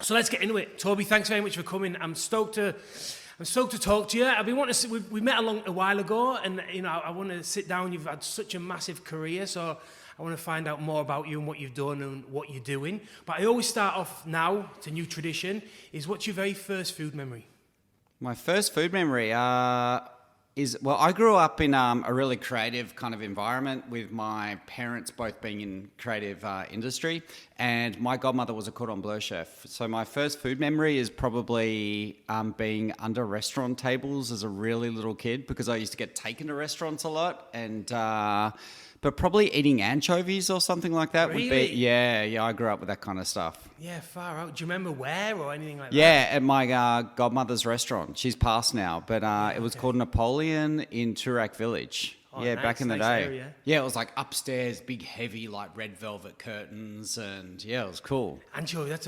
So let's get into it. Tobie, thanks very much for coming. I'm stoked to talk to you. I've been wanting to. We met a while ago, and I want to sit down. You've had such a massive career, so I want to find out more about you and what you've done and what you're doing. But I always start off now. It's a new tradition. Is what's your very first food memory? My first food memory I grew up in a really creative kind of environment with my parents both being in creative industry, and my godmother was a cordon bleu chef. So my first food memory is probably being under restaurant tables as a really little kid, because I used to get taken to restaurants a lot, and but probably eating anchovies or something like that would be. Yeah, I grew up with that kind of stuff. Yeah, far out. Do you remember where or anything like that? Yeah, at my godmother's restaurant. She's passed now, but it was called Napoleon in Toorak Village. Oh, yeah, nice, back in the nice day. area. Yeah, it was like upstairs, big, heavy, like red velvet curtains, and yeah, it was cool. Anchovy, that's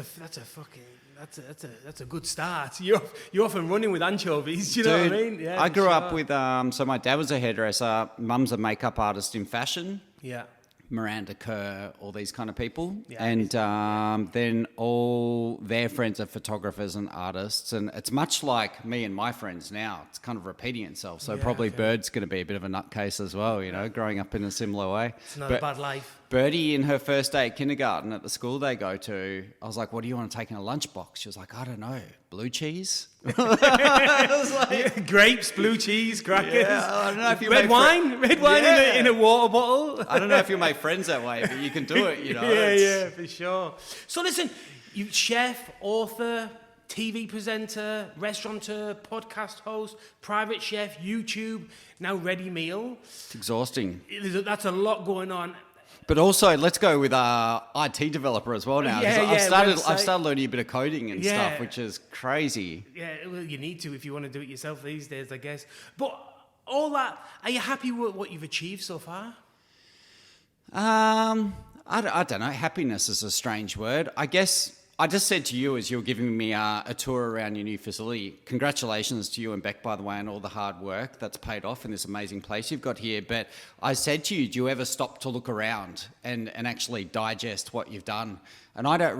a good start. You're off and running with anchovies. Do you know what I mean? Yeah, I grew up with so my dad was a hairdresser, mum's a makeup artist in fashion. Yeah. Miranda Kerr, all these kind of people. Yeah, and then all their friends are photographers and artists. And it's much like me and my friends now. It's kind of repeating itself. So probably Bird's going to be a bit of a nutcase as well, growing up in a similar way. It's not a bad life. Birdie, in her first day at kindergarten at the school they go to, I was like, what do you want to take in a lunchbox? She was like, I don't know, blue cheese? I was like, grapes, blue cheese, crackers. Yeah, I don't know if you red wine in a water bottle. I don't know if you'll make friends that way, but you can do it, Yeah, for sure. So listen, you chef, author, TV presenter, restaurateur, podcast host, private chef, YouTube, now ready meal. It's exhausting. That's a lot going on. But also, let's go with IT developer as well now. I've started learning a bit of coding and stuff, which is crazy. Yeah, well, you need to if you want to do it yourself these days, I guess. But all that, are you happy with what you've achieved so far? I don't know. Happiness is a strange word. I guess I just said to you as you were giving me a tour around your new facility, congratulations to you and Beck, by the way, on all the hard work that's paid off in this amazing place you've got here. But I said to you, do you ever stop to look around and actually digest what you've done? And I don't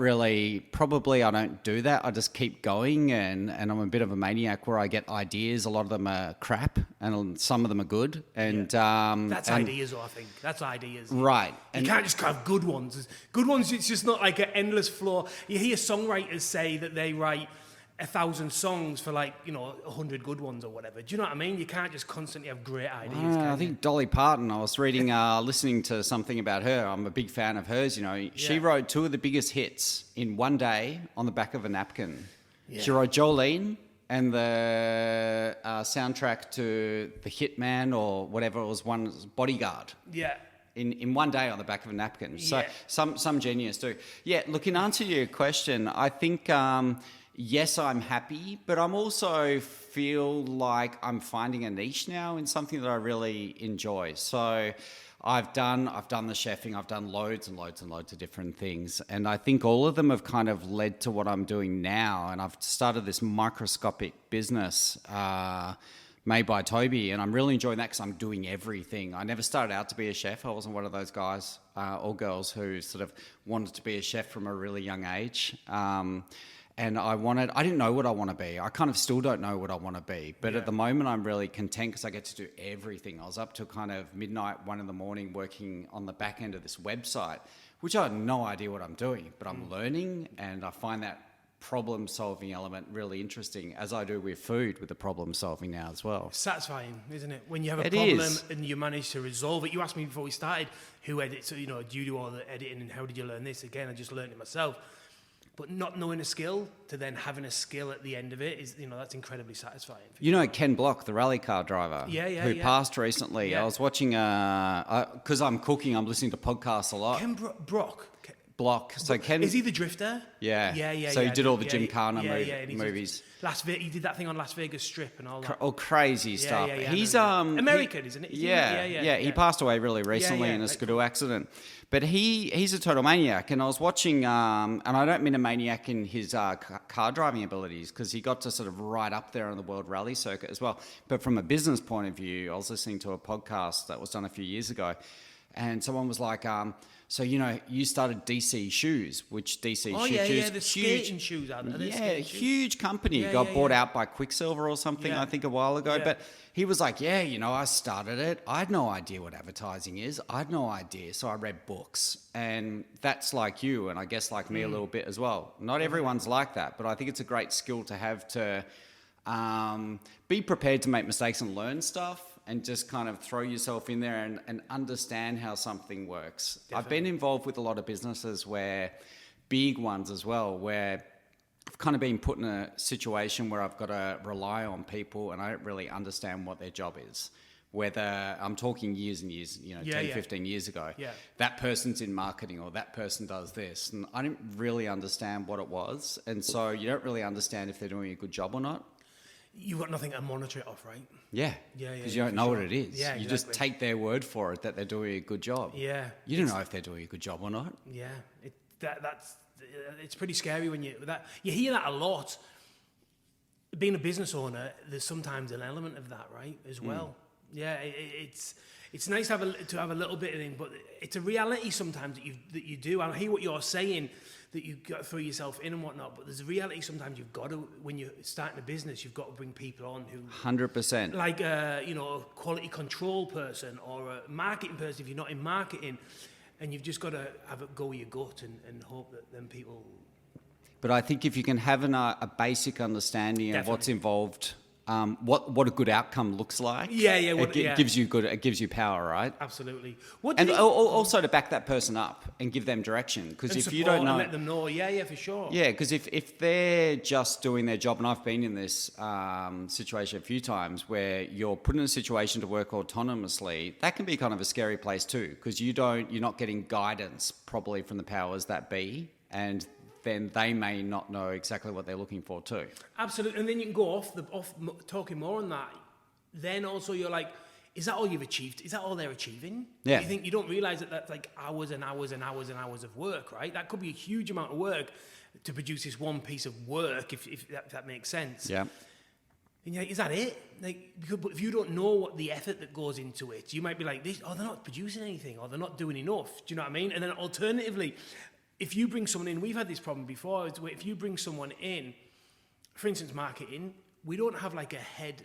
do that. I just keep going, and I'm a bit of a maniac where I get ideas. A lot of them are crap and some of them are good. And that's ideas, I think. That's ideas. Right. You can't just have good ones. Good ones, it's just not like an endless flow. You hear songwriters say that they write 1,000 songs for 100 good ones or whatever. Do you know what I mean? You can't just constantly have great ideas. I think Dolly Parton, I was reading, listening to something about her. I'm a big fan of hers. She wrote 2 of the biggest hits in one day on the back of a napkin. Yeah. She wrote Jolene and the soundtrack to The Hitman or whatever it was, Bodyguard. Yeah. In one day on the back of a napkin. So some genius do. Yeah, look, in answer to your question, I think... yes, I'm happy, but I'm also feel like I'm finding a niche now in something that I really enjoy. So I've done the chefing, I've done loads and loads and loads of different things. And I think all of them have kind of led to what I'm doing now. And I've started this microscopic business made by Tobie, and I'm really enjoying that because I'm doing everything. I never started out to be a chef. I wasn't one of those guys or girls who sort of wanted to be a chef from a really young age. And I didn't know what I want to be. I kind of still don't know what I want to be. But at the moment, I'm really content because I get to do everything. I was up till kind of midnight, 1 a.m, working on the back end of this website, which I had no idea what I'm doing. But I'm learning, and I find that problem-solving element really interesting, as I do with food, with the problem-solving now as well. Satisfying, isn't it? When you have a problem and you manage to resolve it. You asked me before we started, who edits, do you do all the editing and how did you learn this? Again, I just learned it myself. But not knowing a skill to then having a skill at the end of it is, that's incredibly satisfying. Ken Block, the rally car driver, who passed recently. Yeah. I was watching, because I'm cooking, I'm listening to podcasts a lot. Ken Block. So Ken, is he the drifter? Yeah. So he did all the Gymkhana movies. He did that thing on Las Vegas Strip and all that. All crazy stuff. Yeah, he's American, isn't it? He passed away really recently in a skidoo accident. But he's a total maniac, and I was watching, and I don't mean a maniac in his car driving abilities, because he got to sort of right up there on the World Rally Circuit as well. But from a business point of view, I was listening to a podcast that was done a few years ago, and someone was like, so, you started DC Shoes, which DC Oh, Shoes... yeah, the skating shoes. Are they? Yeah, huge company. Yeah, Got bought out by Quicksilver or something, Yeah. I think, a while ago. Yeah. But he was like, I started it. I had no idea what advertising is. I had no idea. So I read books. And that's like you, and I guess like me a little bit as well. Not everyone's like that, but I think it's a great skill to have to be prepared to make mistakes and learn stuff. And just kind of throw yourself in there and understand how something works. Definitely. I've been involved with a lot of businesses big ones as well, where I've kind of been put in a situation where I've got to rely on people and I don't really understand what their job is. Whether I'm talking years and years, 15 years ago, that person's in marketing or that person does this. And I didn't really understand what it was. And so you don't really understand if they're doing a good job or not. You've got nothing to monitor it off, right? Yeah. Because you don't know what it is. Yeah, you just take their word for it that they're doing a good job. Yeah. You don't know if they're doing a good job or not. Yeah. It's pretty scary when you hear that a lot. Being a business owner, there's sometimes an element of that, right, as well. Yeah, it's nice to have a little bit of it, but it's a reality sometimes that you do. I hear what you're saying, that you've got to throw yourself in and whatnot, but there's a reality sometimes you've got to, when you're starting a business, you've got to bring people on who... 100%. Like, a quality control person or a marketing person if you're not in marketing, and you've just got to have it go with your gut and hope that then people... But I think if you can have a basic understanding of what's involved... what a good outcome looks like. It gives you power, right? Absolutely. Also to back that person up and give them direction, because if you don't know, let them know, for sure. Yeah, because if they're just doing their job, and I've been in this situation a few times where you're put in a situation to work autonomously, that can be kind of a scary place too, because you're not getting guidance probably from the powers that be, and then they may not know exactly what they're looking for too. Absolutely, and then you can go off talking more on that. Then also you're like, is that all you've achieved? Is that all they're achieving? Yeah. You don't realise that that's like hours and hours and hours and hours of work, right? That could be a huge amount of work to produce this one piece of work, if that makes sense. Yeah. And you're like, is that it? Like, but if you don't know what the effort that goes into it, you might be like, they're not producing anything, or they're not doing enough. Do you know what I mean? And then alternatively, if you bring someone in, we've had this problem before, if you bring someone in, for instance, marketing, we don't have like a head,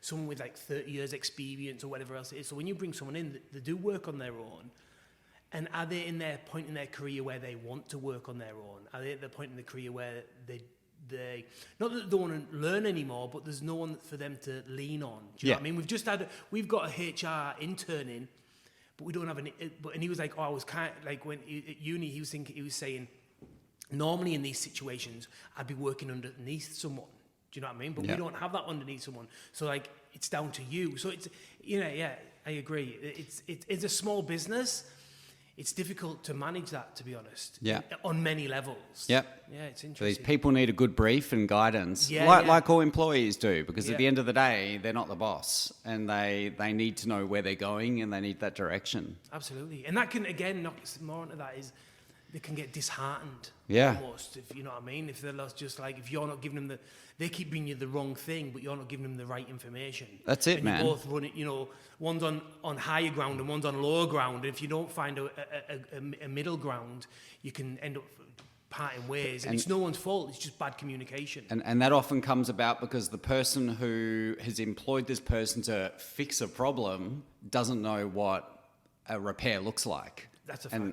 someone with like 30 years experience or whatever else it is. So when you bring someone in, they do work on their own. And are they in their point in their career where they want to work on their own? Are they at the point in the career where they not that they want to learn anymore, but there's no one for them to lean on? Do you know what I mean? We've got a HR intern in, but we don't have and he was like, I was kind of like when at uni, he was saying, normally in these situations, I'd be working underneath someone. Do you know what I mean? But we don't have that underneath someone. So like, it's down to you. So it's, I agree. It's a small business. It's difficult to manage that, to be honest. Yeah. On many levels. Yeah. Yeah, it's interesting. So these people need a good brief and guidance, like all employees do, because at the end of the day, they're not the boss, and they need to know where they're going, and they need that direction. Absolutely. And that can, again, knock more into that is they can get disheartened. Yeah. Almost, if you know what I mean. If they're just like, if you're not giving them they keep bringing you the wrong thing, but you're not giving them the right information. That's it, man. You both run it, one's on higher ground and one's on lower ground. And if you don't find a middle ground, you can end up parting ways. And it's no one's fault, it's just bad communication. And that often comes about because the person who has employed this person to fix a problem doesn't know what a repair looks like. That's a fact,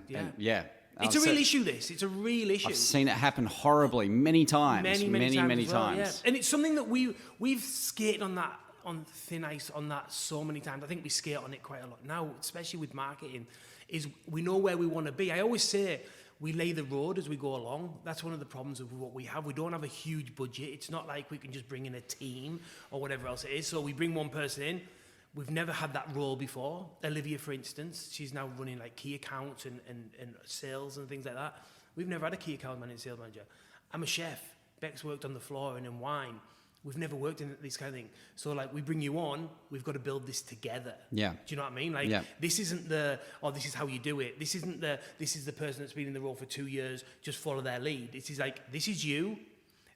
It's a real issue, this. It's a real issue. I've seen it happen horribly many times. Many times. Yeah. And it's something that we've skated on thin ice on that so many times. I think we skate on it quite a lot now, especially with marketing, is we know where we want to be. I always say we lay the road as we go along. That's one of the problems of what we have. We don't have a huge budget. It's not like we can just bring in a team or whatever else it is. So we bring one person in. We've never had that role before. Olivia, for instance, she's now running like key accounts and sales and things like that. We've never had a key account manager, sales manager. I'm a chef. Beck's worked on the floor and in wine. We've never worked in this kind of thing. So like, we bring you on, we've got to build this together. Yeah. Do you know what I mean? Like, this isn't this is how you do it. This isn't this is the person that's been in the role for 2 years, just follow their lead. This is like, this is you.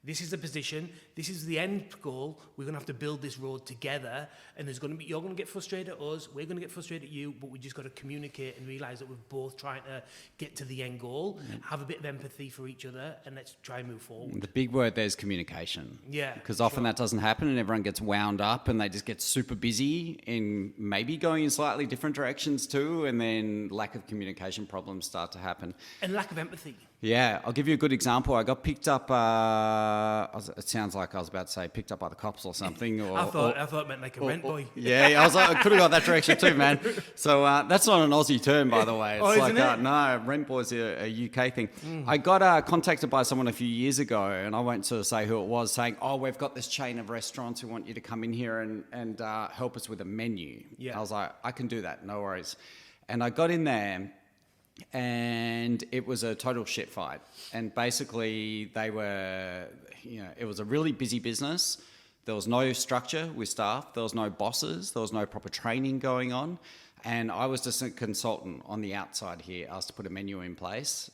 This is the position. This is the end goal. We're going to have to build this road together. And you're going to get frustrated at us. We're going to get frustrated at you. But we just got to communicate and realize that we're both trying to get to the end goal, have a bit of empathy for each other, and let's try and move forward. The big word there is communication. Yeah. Because often that doesn't happen and everyone gets wound up and they just get super busy in maybe going in slightly different directions too. And then lack of communication problems start to happen. And lack of empathy. Yeah, I'll give you a good example. I got picked up, it sounds like I was about to say picked up by the cops or something. I thought it meant like a rent boy. Yeah, I was like, I could have got that direction too, man. So that's not an Aussie term, by the way. It's isn't it? No, rent boy's a UK thing. I got contacted by someone a few years ago, and I won't sort of say who it was, saying, oh, we've got this chain of restaurants who want you to come in here and help us with a menu. Yeah. I was like, I can do that, no worries. And I got in there, and it was a total shit fight. And basically they were, it was a really busy business. There was no structure with staff. There was no bosses. There was no proper training going on. And I was just a consultant on the outside here, asked to put a menu in place.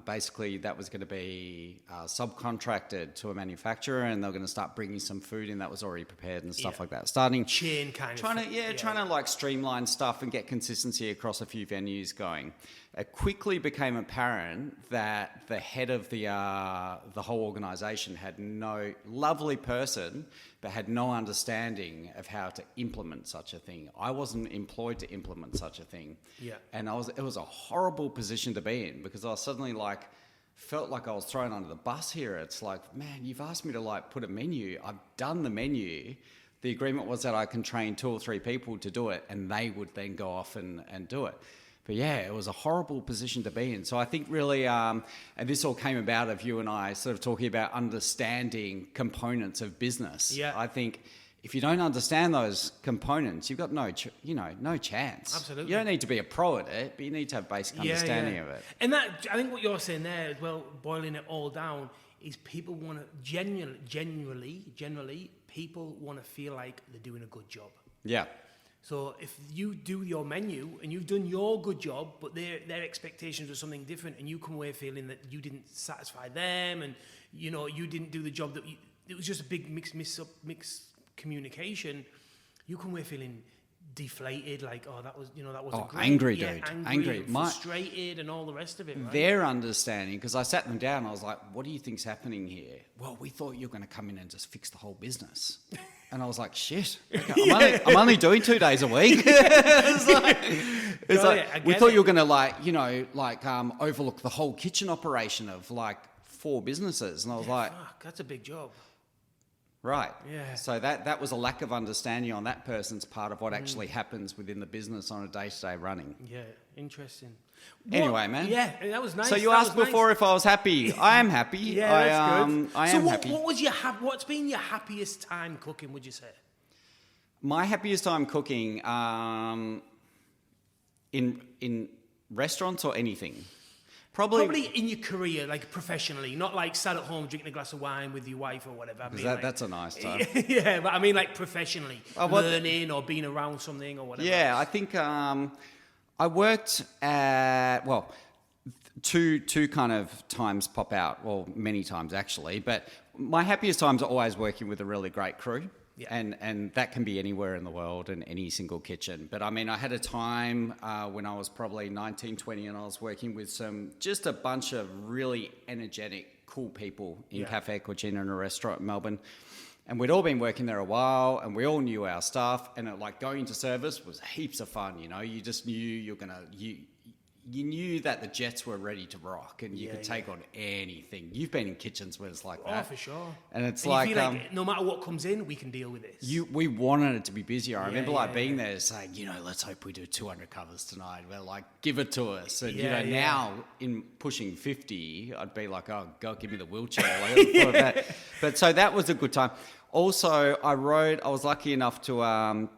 Basically, that was going to be subcontracted to a manufacturer, and they were going to start bringing some food in that was already prepared and stuff like that. Starting chain kind trying to like streamline stuff and get consistency across a few venues going. It quickly became apparent that the head of the whole organisation had no lovely person, but had no understanding of how to implement such a thing. I wasn't employed to implement such a thing. Yeah. And it was a horrible position to be in, because I was suddenly felt like I was thrown under the bus here. It's like, man, you've asked me to put a menu. I've done the menu. The agreement was that I can train 2 or 3 people to do it, and they would then go off and do it. But yeah, it was a horrible position to be in. So I think really, and this all came about of you and I sort of talking about understanding components of business. Yeah. I think if you don't understand those components, you've got no chance. Absolutely. You don't need to be a pro at it, but you need to have basic understanding of it. And that, I think what you're saying there as well, boiling it all down, is people want to generally, people want to feel like they're doing a good job. Yeah. So if you do your menu and you've done your good job, but their expectations were something different, and you come away feeling that you didn't satisfy them, and you didn't do the job it was just a big mixed communication. You come away feeling deflated, like, oh, that wasn't great. Angry, dude. Angry. Frustrated and all the rest of it, right? Their understanding, because I sat them down and I was like, what do you think's happening here? Well, we thought you were going to come in and just fix the whole business. And I was like, shit, okay, I'm only doing 2 days a week. We thought you were going to overlook the whole kitchen operation of 4 businesses. And I was like, fuck, that's a big job. Right. Yeah. So that was a lack of understanding on that person's part of what actually happens within the business on a day-to-day running. Yeah, interesting. Anyway, man. Yeah, that was nice. So you asked before if I was happy. I am happy. Yeah, that's good. I am happy. What's been your happiest time cooking, would you say? My happiest time cooking in restaurants or anything? Probably in your career, professionally, not sat at home drinking a glass of wine with your wife or whatever. That's a nice time. Yeah, but I mean professionally, learning or being around something or whatever. Yeah, I think I worked at, two kind of times pop out, well, many times actually, but my happiest times are always working with a really great crew. Yeah. And that can be anywhere in the world in any single kitchen. But I mean, I had a time when I was probably 19, 20, and I was working with just a bunch of really energetic, cool people in Cafe Cucina in a restaurant in Melbourne. And we'd all been working there a while, and we all knew our stuff. And going to service was heaps of fun. You just knew you knew that the jets were ready to rock, and you could take on anything. You've been in kitchens where it's like that. Oh, for sure. And it's you feel no matter what comes in, we can deal with this. We wanted it to be busier. I remember being there saying, let's hope we do 200 covers tonight. We're give it to us. And now in pushing 50, I'd be like, oh God, give me the wheelchair. But so that was a good time. Also, I was lucky enough to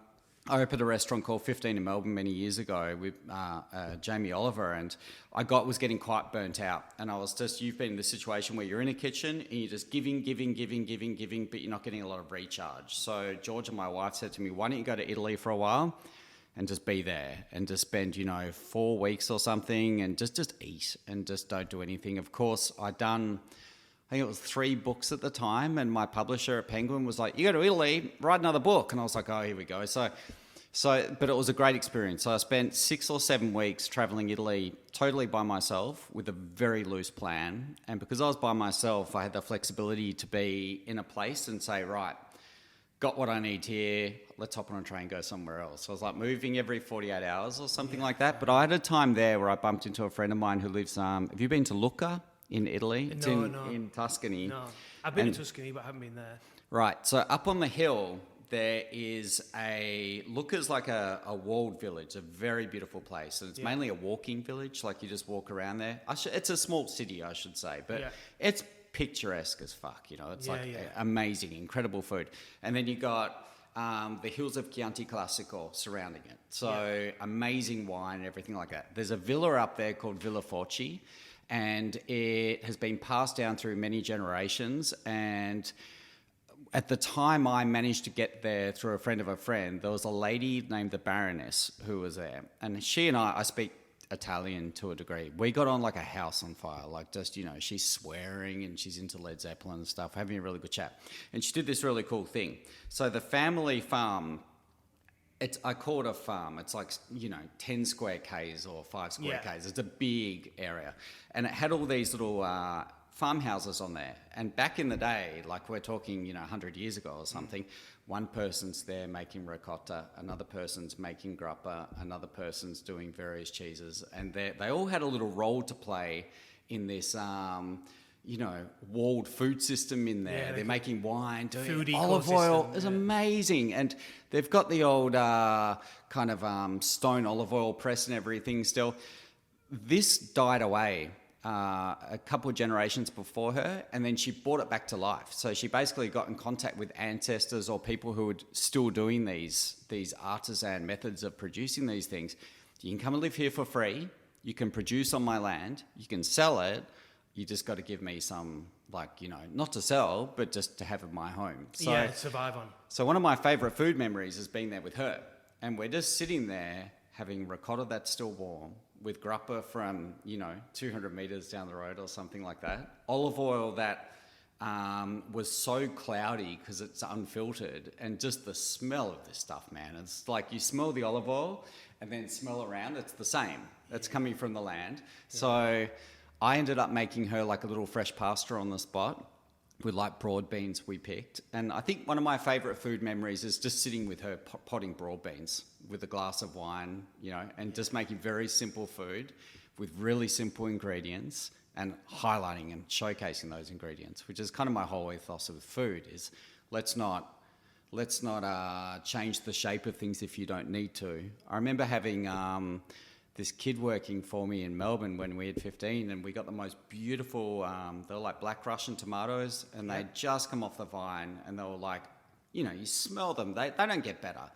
I opened a restaurant called 15 in Melbourne many years ago with Jamie Oliver, and I was getting quite burnt out. And you've been in the situation where you're in a kitchen and you're just giving, but you're not getting a lot of recharge. So George and my wife said to me, why don't you go to Italy for a while and just be there and just spend, 4 weeks or something and just eat and just don't do anything. Of course, I'd done I think it was 3 books at the time, and my publisher at Penguin was like, "You go to Italy, write another book," and I was like, "Oh, here we go." So, but it was a great experience. So I spent 6 or 7 weeks traveling Italy totally by myself with a very loose plan, and because I was by myself, I had the flexibility to be in a place and say, "Right, got what I need here. Let's hop on a train, go somewhere else." So I was like moving every 48 hours or something like that. But I had a time there where I bumped into a friend of mine who lives. Have you been to Lucca in Italy? It's in Tuscany. No, I've been to Tuscany, but I haven't been there. Right. So up on the hill, there is Lucca's like a walled village, a very beautiful place. And it's mainly a walking village. Like you just walk around there. It's a small city, I should say, but it's picturesque as fuck. It's amazing, incredible food. And then you got the hills of Chianti Classico surrounding it. So amazing wine and everything like that. There's a villa up there called Villa Forci, and it has been passed down through many generations. And at the time I managed to get there through a friend of a friend, there was a lady named the Baroness who was there. And she and I speak Italian to a degree. We got on like a house on fire, like just, she's swearing and she's into Led Zeppelin and stuff, having a really good chat. And she did this really cool thing. So the family farm, I call it a farm. It's like, 10 square Ks or 5 square Ks. It's a big area. And it had all these little farmhouses on there. And back in the day, like we're talking, 100 years ago or something, one person's there making ricotta, another person's making grappa, another person's doing various cheeses. And they all had a little role to play in this, walled food system in there. Yeah, they're making wine, doing olive oil. It's amazing. And they've got the old stone olive oil press and everything still. This died away a couple of generations before her, and then she brought it back to life. So she basically got in contact with ancestors or people who were still doing these artisan methods of producing these things. You can come and live here for free. You can produce on my land. You can sell it. You just got to give me some, not to sell, but just to have in my home. So, survive on. So one of my favourite food memories is being there with her. And we're just sitting there having ricotta that's still warm, with grappa from, 200 metres down the road or something like that. Olive oil that was so cloudy because it's unfiltered, and just the smell of this stuff, man. It's like you smell the olive oil and then smell around. It's the same. It's coming from the land. Yeah. So I ended up making her like a little fresh pasta on the spot with like broad beans we picked. And I think one of my favourite food memories is just sitting with her potting broad beans with a glass of wine, and just making very simple food with really simple ingredients and highlighting and showcasing those ingredients, which is kind of my whole ethos with food is let's not change the shape of things if you don't need to. I remember having this kid working for me in Melbourne when we had 15, and we got the most beautiful, they were like black Russian tomatoes, and they'd just come off the vine, and they were like, you smell them, they don't get better.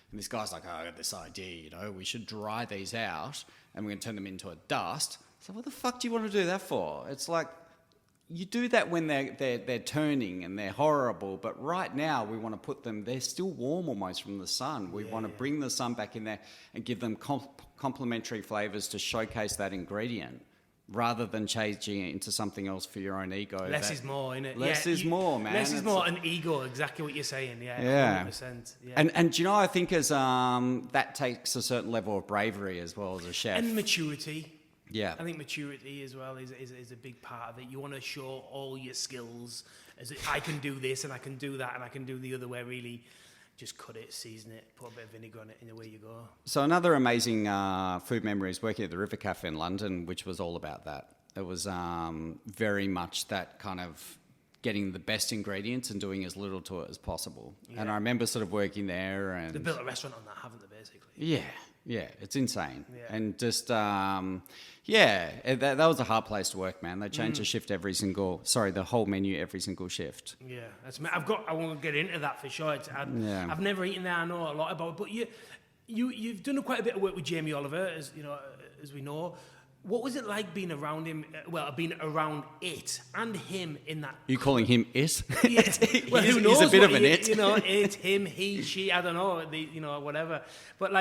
And this guy's like, "Oh, I got this idea, we should dry these out, and we're going to turn them into a dust." So what the fuck do you want to do that for? It's like, you do that when they're turning and they're horrible, but right now we want to put them, they're still warm almost from the sun. We want to bring the sun back in there and give them complementary flavours to showcase that ingredient, rather than changing it into something else for your own ego. Less is more, innit? Less is more, man. Less is more, and ego, exactly what you're saying, 100%. Yeah. And I think as that takes a certain level of bravery as well as a chef. And maturity. Yeah. I think maturity as well is a big part of it. You want to show all your skills. I can do this, and I can do that, and I can do the other way, really. Just cut it, season it, put a bit of vinegar on it, and away you go. So another amazing food memory is working at the River Cafe in London, which was all about that. It was very much that kind of getting the best ingredients and doing as little to it as possible. Yeah. And I remember sort of working there. And they built a restaurant on that, haven't they, basically? Yeah, it's insane. Yeah. And just, that was a hard place to work, man. They changed the whole menu every single shift. Yeah, I want to get into that for sure. I've never eaten there, I know a lot about it, but you've done quite a bit of work with Jamie Oliver, as we know. What was it like being around him? Being around it and him in that. You calling him it? Yeah. Well, who knows? He's a bit of an it. It, him, he, she. I don't know. Whatever. But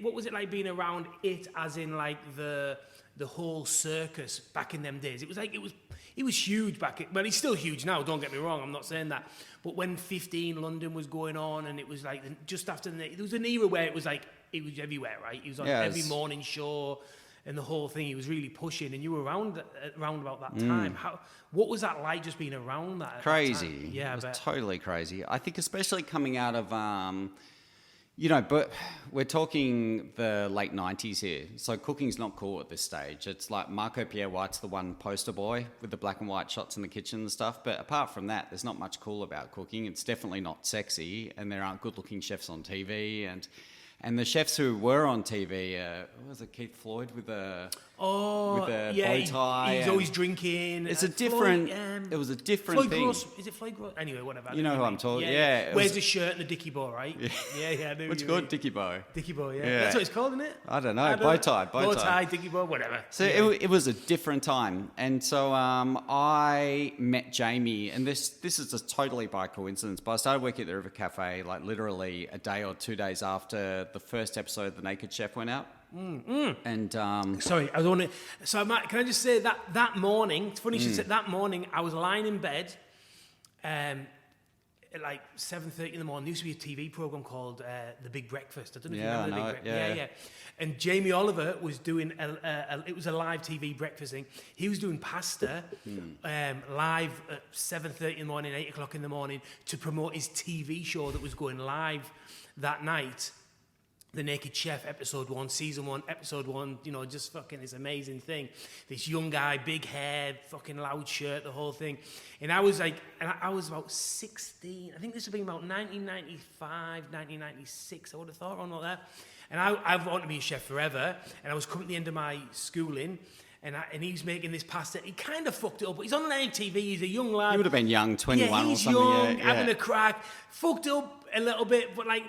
what was it like being around it? As in, like the whole circus back in them days. It he was huge well, he's still huge now, don't get me wrong, I'm not saying that. But when 15 London was going on, and it was like just after there was an era where it was like, he was everywhere, right? He was on every morning show and the whole thing. He was really pushing, and you were around about that time. What was that like, just being around that? Crazy. Yeah, it was totally crazy. I think especially coming out of, but we're talking the late 90s here. So cooking's not cool at this stage. It's like Marco Pierre White's the one poster boy with the black and white shots in the kitchen and stuff. But apart from that, there's not much cool about cooking. It's definitely not sexy, and there aren't good looking chefs on TV. And the chefs who were on TV, what was it, Keith Floyd with a bow tie? He's always drinking. It's a different. It was a different Floyd thing. Gross, is it Floyd Gross? Anyway, whatever. You know who I'm talking. Yeah. Wears the shirt and the dicky bow, right? Yeah. What's it called? Dicky bow. Dicky bow. Yeah. That's what it's called, isn't it? I don't know. Bow tie. Bow tie, dicky bow, whatever. So it was a different time, and so I met Jamie, and this is just totally by coincidence. But I started working at the River Cafe like literally a day or 2 days after the first episode of The Naked Chef went out. And sorry, I don't want to. So can I just say that morning? It's funny you should say that morning. I was lying in bed, at like 7:30 in the morning. There used to be a TV program called The Big Breakfast. I don't know if you remember The Big Breakfast. Yeah. And Jamie Oliver was doing it was a live TV breakfast thing. He was doing pasta live at 7:30 in the morning, 8 o'clock in the morning, to promote his TV show that was going live that night. The Naked Chef, episode 1, season 1, episode 1, just fucking this amazing thing. This young guy, big hair, fucking loud shirt, the whole thing. And I was about 16. I think this would be about 1995, 1996, I would have thought, around like that. And I wanted to be a chef forever. And I was coming to the end of my schooling. And he's making this pasta. He kind of fucked it up. But he's on live TV. He's a young lad. You would have been young, 21 or something. Young, having a crack. Fucked up a little bit, but like,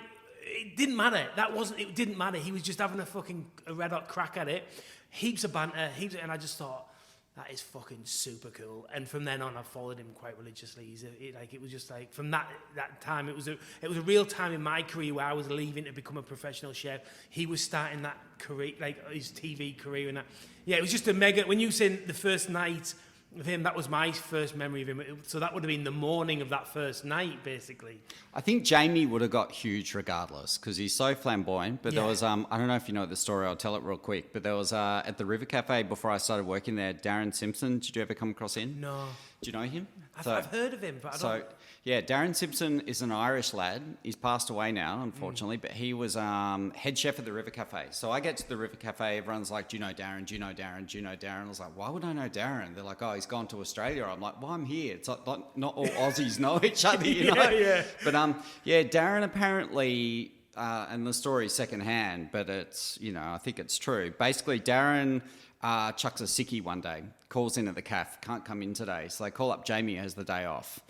it didn't matter. It didn't matter. He was just having a red hot crack at it. Heaps of banter. And I just thought, that is fucking super cool. And from then on, I followed him quite religiously. It was just like, from that time, it was a real time in my career where I was leaving to become a professional chef. He was starting that career, like his TV career and that. Yeah, it was just a mega, when you said the first night with him, that was my first memory of him. So that would have been the morning of that first night, basically. I think Jamie would have got huge regardless because he's so flamboyant. But there was, I don't know if you know the story, I'll tell it real quick. But there was, at the River Cafe, before I started working there, Darren Simpson. Did you ever come across him? No. Do you know him? I've heard of him, but I don't. Yeah, Darren Simpson is an Irish lad. He's passed away now, unfortunately, but he was head chef at the River Cafe. So I get to the River Cafe, everyone's like, do you know Darren? Do you know Darren? Do you know Darren? I was like, why would I know Darren? They're like, oh, he's gone to Australia. I'm like, well, I'm here. It's like, not all Aussies know each other, you know? Yeah. But Darren apparently, and the story's secondhand, but it's, I think it's true. Basically, Darren chucks a sickie one day, calls in at the cafe, can't come in today. So they call up Jamie, who has the day off.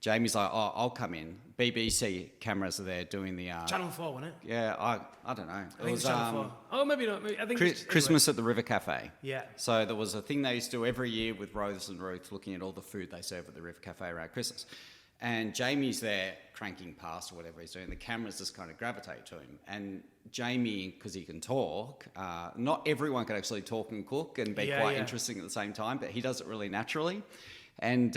Jamie's like, oh, I'll come in. BBC cameras are there doing the... Channel 4, wasn't it? Yeah, I don't know. I think it's Channel 4. Oh, maybe not. I think it's Christmas at the River Cafe. Yeah. So there was a thing they used to do every year with Rose and Ruth, looking at all the food they serve at the River Cafe around Christmas. And Jamie's there cranking past or whatever he's doing. The cameras just kind of gravitate to him. And Jamie, because he can talk, not everyone can actually talk and cook and be quite interesting at the same time, but he does it really naturally. And...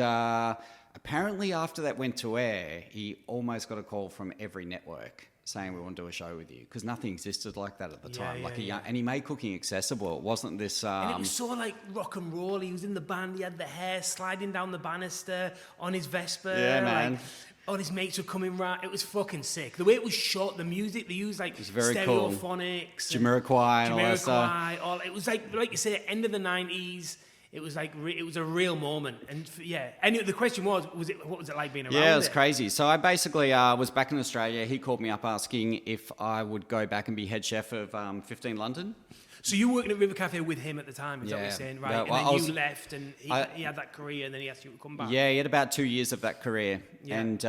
apparently, after that went to air, he almost got a call from every network saying we want to do a show with you because nothing existed like that at the time. And he made cooking accessible. It wasn't this. And it was so like rock and roll. He was in the band. He had the hair sliding down the banister on his Vespa. Yeah, man. Like, all his mates were coming round. It was fucking sick. The way it was shot, the music they used, like stereophonics, Jamiroquai, and all that stuff. It was like you say, end of the 90s. It was like it was a real moment, and Anyway, the question was what was it like being around? Yeah, it was crazy. So I basically was back in Australia. He called me up asking if I would go back and be head chef of 15 London. So you were working at River Cafe with him at the time, is that what you're saying, right? Yeah, well, and then you left, and he had that career, and then he asked you to come back. Yeah, he had about 2 years of that career, and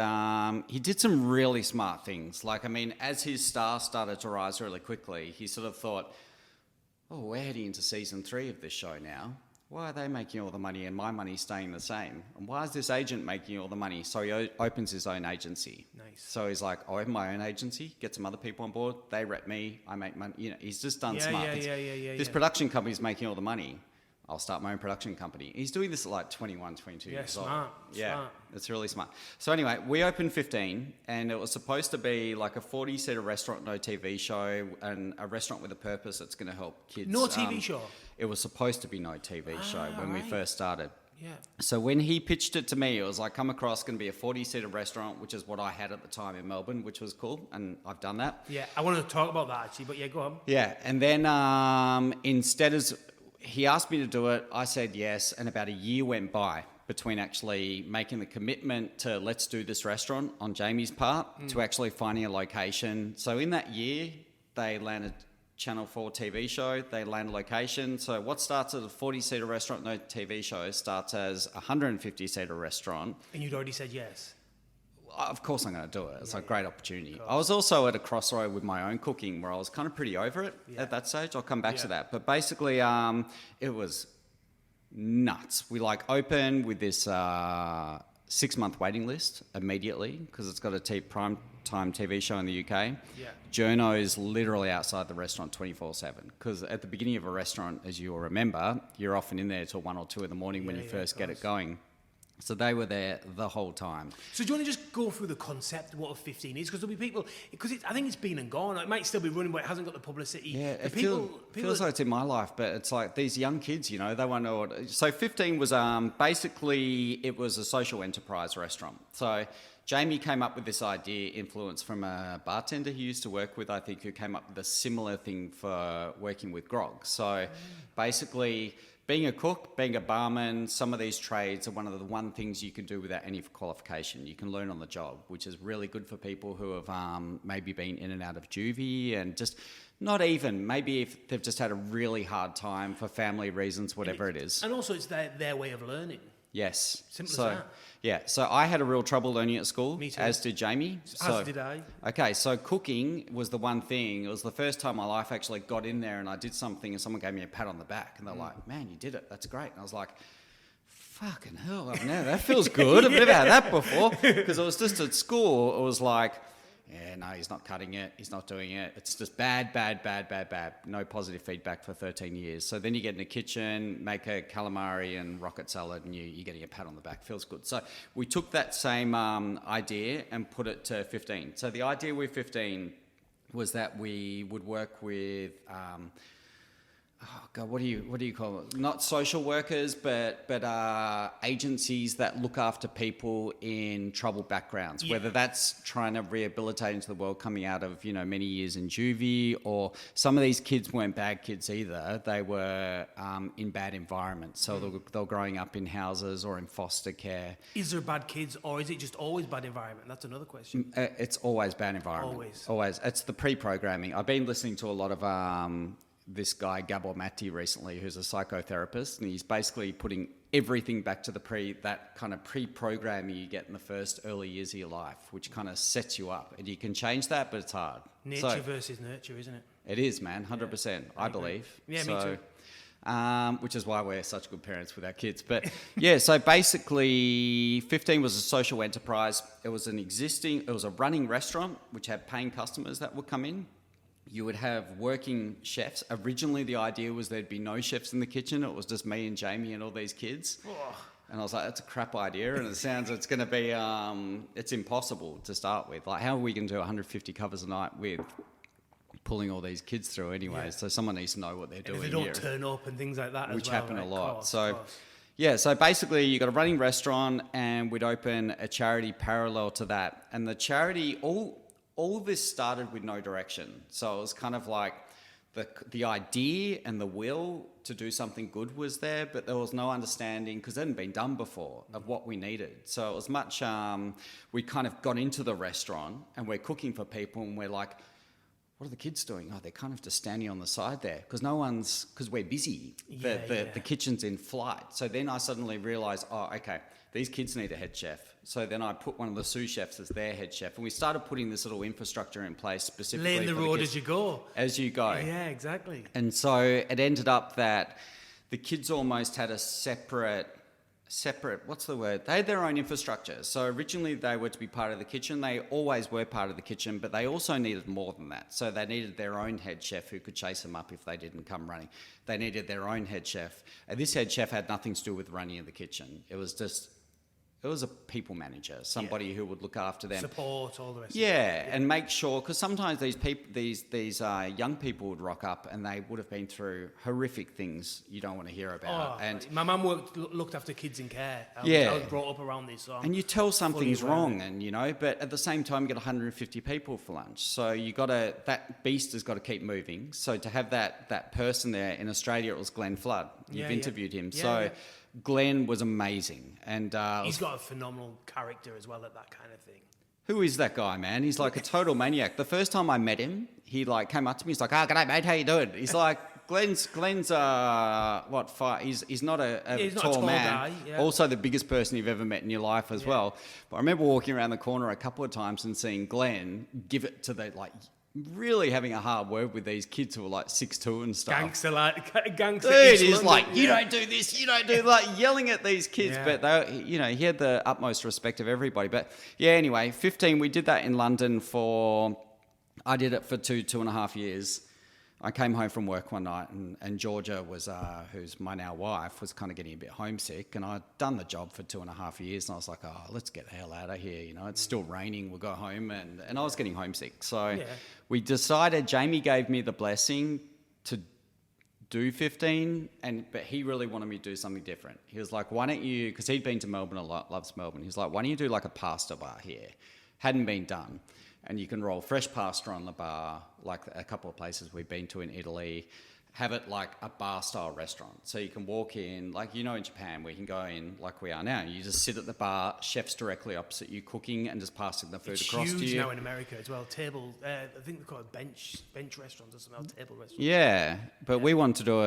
he did some really smart things. Like, I mean, as his star started to rise really quickly, he sort of thought, oh, we're heading into season 3 of this show now. Why are they making all the money and my money's staying the same? And why is this agent making all the money? So he opens his own agency. Nice. So he's like, I'll open my own agency, get some other people on board, they rep me, I make money. He's just done smart things. This production company's making all the money. I'll start my own production company. He's doing this at like 21, 22 years old. Yeah, smart. it's really smart. So anyway, we opened 15, and it was supposed to be like a 40-seater restaurant, no TV show, and a restaurant with a purpose that's going to help kids. No TV show? It was supposed to be no TV show when we first started. Yeah. So when he pitched it to me, it was like, come across, going to be a 40-seater restaurant, which is what I had at the time in Melbourne, which was cool, and I've done that. Yeah, I wanted to talk about that actually, but yeah, go on. Yeah, and then he asked me to do it, I said yes, and about a year went by between actually making the commitment to let's do this restaurant on Jamie's part to actually finding a location. So in that year, they landed Channel 4 TV show, they land a location. So what starts as a 40-seater restaurant, no TV show, starts as a 150-seater restaurant. And you'd already said yes. Of course I'm going to do it. It's a great opportunity. I was also at a crossroad with my own cooking where I was kind of pretty over it at that stage. I'll come back to that. But basically, it was nuts. We opened with this 6-month waiting list immediately because it's got a prime time TV show in the UK. Yeah. Journo's literally outside the restaurant 24/7 because at the beginning of a restaurant, as you'll remember, you're often in there till 1 or 2 in the morning when you first get it going. So they were there the whole time. So do you want to just go through the concept of what a 15 is? Because there'll be people, I think it's been and gone. It might still be running, but it hasn't got the publicity. Yeah, it feels like it's in my life, but it's like these young kids, they won't know what... So 15 was basically, it was a social enterprise restaurant. So Jamie came up with this idea, influenced from a bartender he used to work with, I think, who came up with a similar thing for working with grog. So basically... being a cook, being a barman, some of these trades are one of the things you can do without any qualification. You can learn on the job, which is really good for people who have maybe been in and out of juvie and just not even, maybe if they've just had a really hard time for family reasons, whatever it is. And also it's their way of learning. Yes. Simple as that. Yeah, so I had a real trouble learning at school, Me too. as did Jamie. As did I. Okay, so cooking was the one thing. It was the first time in my life I actually got in there and I did something and someone gave me a pat on the back and they're like, man, you did it, that's great. And I was like, fucking hell, that feels good. I've never had that before. Because it was just at school, it was like, yeah, no, he's not cutting it. He's not doing it. It's just bad. No positive feedback for 13 years. So then you get in the kitchen, make a calamari and rocket salad, and you're getting a pat on the back. Feels good. So we took that same idea and put it to 15. So the idea with 15 was that we would work with... what do you call it? Not social workers, but agencies that look after people in troubled backgrounds. Yeah. Whether that's trying to rehabilitate into the world, coming out of many years in juvie, or some of these kids weren't bad kids either. They were in bad environments, so they were growing up in houses or in foster care. Is there bad kids, or is it just always bad environment? That's another question. It's always bad environment. Always. It's the pre-programming. I've been listening to a lot of. This guy, Gabor Mati, recently, who's a psychotherapist, and he's basically putting everything back to that kind of pre-programming you get in the first early years of your life, which kind of sets you up. And you can change that, but it's hard. Nature versus nurture, isn't it? It is, man, 100%, I believe. Yeah, me too. Which is why we're such good parents with our kids. But yeah, so basically 15 was a social enterprise. It was a running restaurant, which had paying customers that would come in. You would have working chefs. Originally, the idea was there'd be no chefs in the kitchen. It was just me and Jamie and all these kids. Oh. And I was like, that's a crap idea. And it sounds it's going to be, it's impossible to start with. Like, how are we going to do 150 covers a night with pulling all these kids through anyway? Yeah. So someone needs to know what they're doing here. If they don't turn up and things like that which as well. Which happen a lot. Course. Yeah, so basically you got a running restaurant and we'd open a charity parallel to that. And the charity, all this started with no direction. So it was kind of like the idea and the will to do something good was there, but there was no understanding, because it hadn't been done before, of what we needed. So it was much, we kind of got into the restaurant and we're cooking for people and we're like, what are the kids doing? Oh, they're kind of just standing on the side there because we're busy. The kitchen's in flight. So then I suddenly realised, okay, these kids need a head chef. So then I put one of the sous chefs as their head chef. And we started putting this little infrastructure in place specifically laying the road as you go. As you go. Yeah, exactly. And so it ended up that the kids almost had a separate separate, what's the word? They had their own infrastructure. So originally they were to be part of the kitchen. They always were part of the kitchen, but they also needed more than that. So they needed their own head chef who could chase them up if they didn't come running. They needed their own head chef. And this head chef had nothing to do with running of the kitchen. It was a people manager, somebody who would look after them, support all the rest. Yeah, and make sure, because sometimes these young people would rock up and they would have been through horrific things you don't want to hear about. And my mum looked after kids in care. I was brought up around this. So and you tell something's wrong, and but at the same time you get 150 people for lunch, so that beast has got to keep moving. So to have that person there, in Australia it was Glenn Flood. You've interviewed him, Glenn was amazing, and he's got a phenomenal character as well at that kind of thing. Who is that guy, man? He's like a total maniac. The first time I met him, he like came up to me. He's like, "G'day, mate. How you doing?" He's like, Glenn's what? He's not a tall man. Guy, yeah. Also, the biggest person you've ever met in your life as well. But I remember walking around the corner a couple of times and seeing Glenn give it to the really having a hard word with these kids who were like 6'2" and stuff. Gangster. Dude, he's like, you don't do this, you don't do that, yelling at these kids. Yeah. But they, he had the utmost respect of everybody. But yeah, anyway, 15. We did that in London I did it for 2.5 years. I came home from work one night and Georgia was, who's my now wife, was kind of getting a bit homesick, and I'd done the job for 2.5 years, and I was like, let's get the hell out of here. It's still raining. We'll go home, and I was getting homesick. So we decided, Jamie gave me the blessing to do 15, but he really wanted me to do something different. He was like, why don't you, because he'd been to Melbourne a lot, loves Melbourne. He was like, why don't you do like a pasta bar here? Hadn't been done. And you can roll fresh pasta on the bar, like a couple of places we've been to in Italy, have it like a bar-style restaurant. So you can walk in, like in Japan, we can go in like we are now. You just sit at the bar, chefs directly opposite you cooking and just passing the food across to you. It's huge now in America as well. Table, I think they call it bench restaurants or something, table restaurants. Yeah, but we wanted to do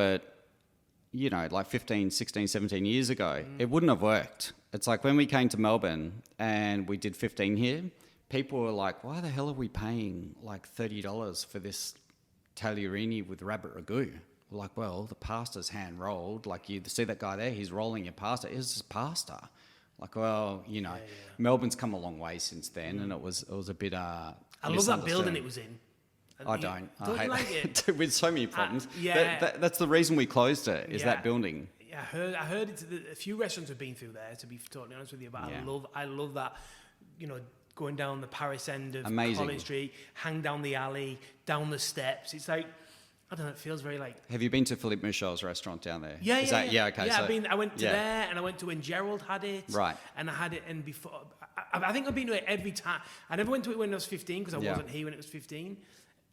it, like 15, 16, 17 years ago. It wouldn't have worked. It's like when we came to Melbourne and we did 15 here, people were like, why the hell are we paying like $30 for this tagliarini with rabbit ragu? We're like, well, the pasta's hand rolled. Like, you see that guy there, he's rolling your pasta. It's just pasta. Like, well, Melbourne's come a long way since then, and it was a bit I love that building it was in. I don't. Don't I you like hate it? With so many problems. Yeah. That's the reason we closed it, is that building. Yeah, I heard it's a few restaurants have been through there, to be totally honest with you, but I love that, going down the Paris end of Collins Street, hang down the alley, down the steps. It's like, I don't know, it feels very like... Have you been to Philippe Michel's restaurant down there? Yeah, okay. Yeah, I went to there, and I went to when Gerald had it. Right. And I had it, and before... I think I've been to it every time. I never went to it when I was 15, because I wasn't here when it was 15.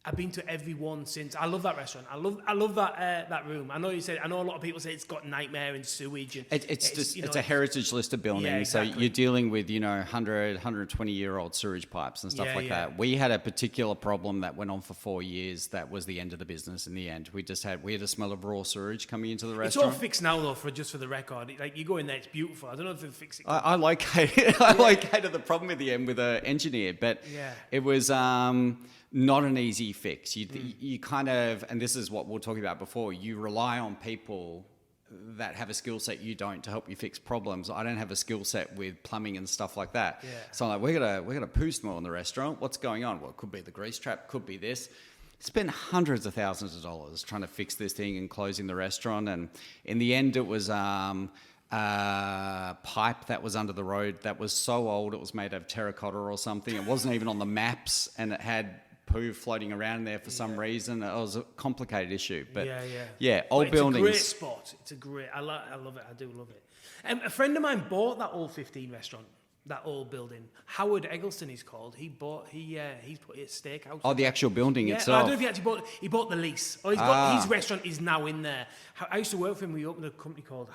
I've been to every one since. I love that restaurant. I love that room. I know a lot of people say it's got nightmare and sewage. And it's a heritage listed building, exactly. So you're dealing with 120-year-old sewage pipes and stuff that. We had a particular problem that went on for 4 years. That was the end of the business. In the end, we had a smell of raw sewage coming into the restaurant. It's all fixed now, though. For the record, like you go in there, it's beautiful. I don't know if they fix it. I located the problem at the end with an engineer, but it was. Not an easy fix. You kind of, and this is what we were talking about before, you rely on people that have a skill set you don't to help you fix problems. I don't have a skill set with plumbing and stuff like that. Yeah. So I'm like, we're gonna poo smell in the restaurant. What's going on? Well, it could be the grease trap, could be this. Spent hundreds of thousands of dollars trying to fix this thing and closing the restaurant. And in the end, it was a pipe that was under the road that was so old it was made of terracotta or something. It wasn't even on the maps, and it had poo floating around there for some reason. It was a complicated issue, but old buildings. It's a great spot. I love it. I do love it. A friend of mine bought that old 15 restaurant, that old building. Howard Eggleston, he's called. He's put his steakhouse. Oh, the actual building itself. I don't know if he actually bought the lease. His restaurant is now in there. I used to work for him. We opened a company called,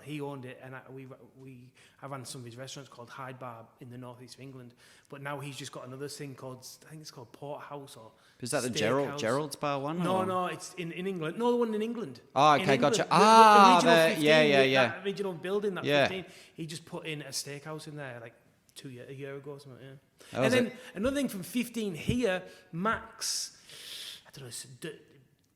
he owned it, and I ran some of his restaurants called Hyde Bar in the northeast of England. But now he's just got another thing called, I think it's called Porthouse or Is that the Gerald's Bar one? No, it's in England. No, the one in England. Oh, okay, gotcha. The original 15, yeah. That original building, that 15. He just put in a steakhouse in there like a year ago or something, And then another thing from 15 here, Max, I don't know,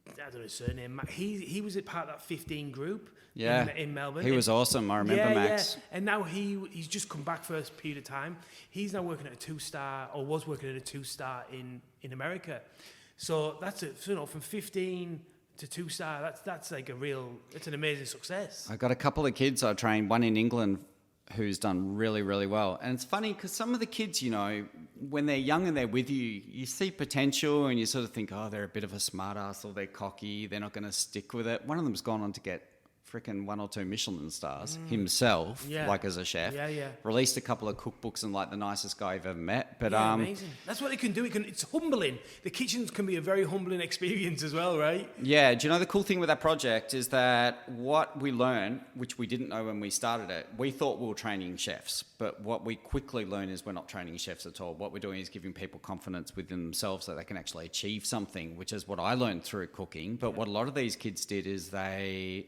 I don't know his surname. He was a part of that 15 group in Melbourne. He was awesome. I remember Max. Yeah. And now he's just come back for a period of time. He's now working at a 2-star, or was working at a 2-star in America. So that's it. So, from 15 to 2-star, that's like it's an amazing success. I got a couple of kids I trained, one in England who's done really, really well. And it's funny because some of the kids, when they're young and they're with you, you see potential and you sort of think, oh, they're a bit of a smart ass or they're cocky, they're not going to stick with it. One of them's gone on to get freaking 1 or 2 Michelin stars himself, like as a chef. Yeah. Released a couple of cookbooks and like the nicest guy I've ever met. But amazing. That's what it can do. It's humbling. The kitchens can be a very humbling experience as well, right? Yeah. Do you know the cool thing with that project is that what we learned, which we didn't know when we started it, we thought we were training chefs, but what we quickly learned is we're not training chefs at all. What we're doing is giving people confidence within themselves so they can actually achieve something, which is what I learned through cooking. But what a lot of these kids did is I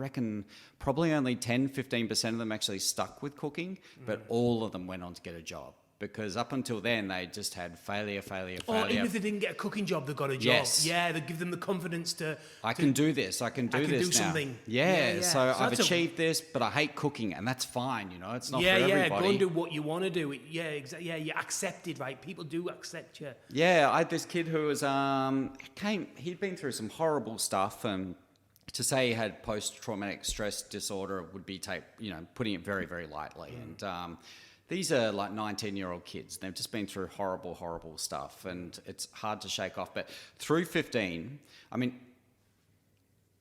reckon probably only 10-15% of them actually stuck with cooking, but all of them went on to get a job. Because up until then, they just had failure. Or even if they didn't get a cooking job, they got a job. Yes. Yeah, they give them the confidence to... I can do this now. Something. Yeah, so I've achieved this, but I hate cooking, and that's fine, it's not for everybody. Yeah, go and do what you want to do. Yeah, exactly. Yeah, you're accepted, right? People do accept you. Yeah, I had this kid who was... he'd been through some horrible stuff, and... to say he had post-traumatic stress disorder would be putting it very, very lightly. And these are like 19-year-old kids. They've just been through horrible, horrible stuff, and it's hard to shake off. But through 15,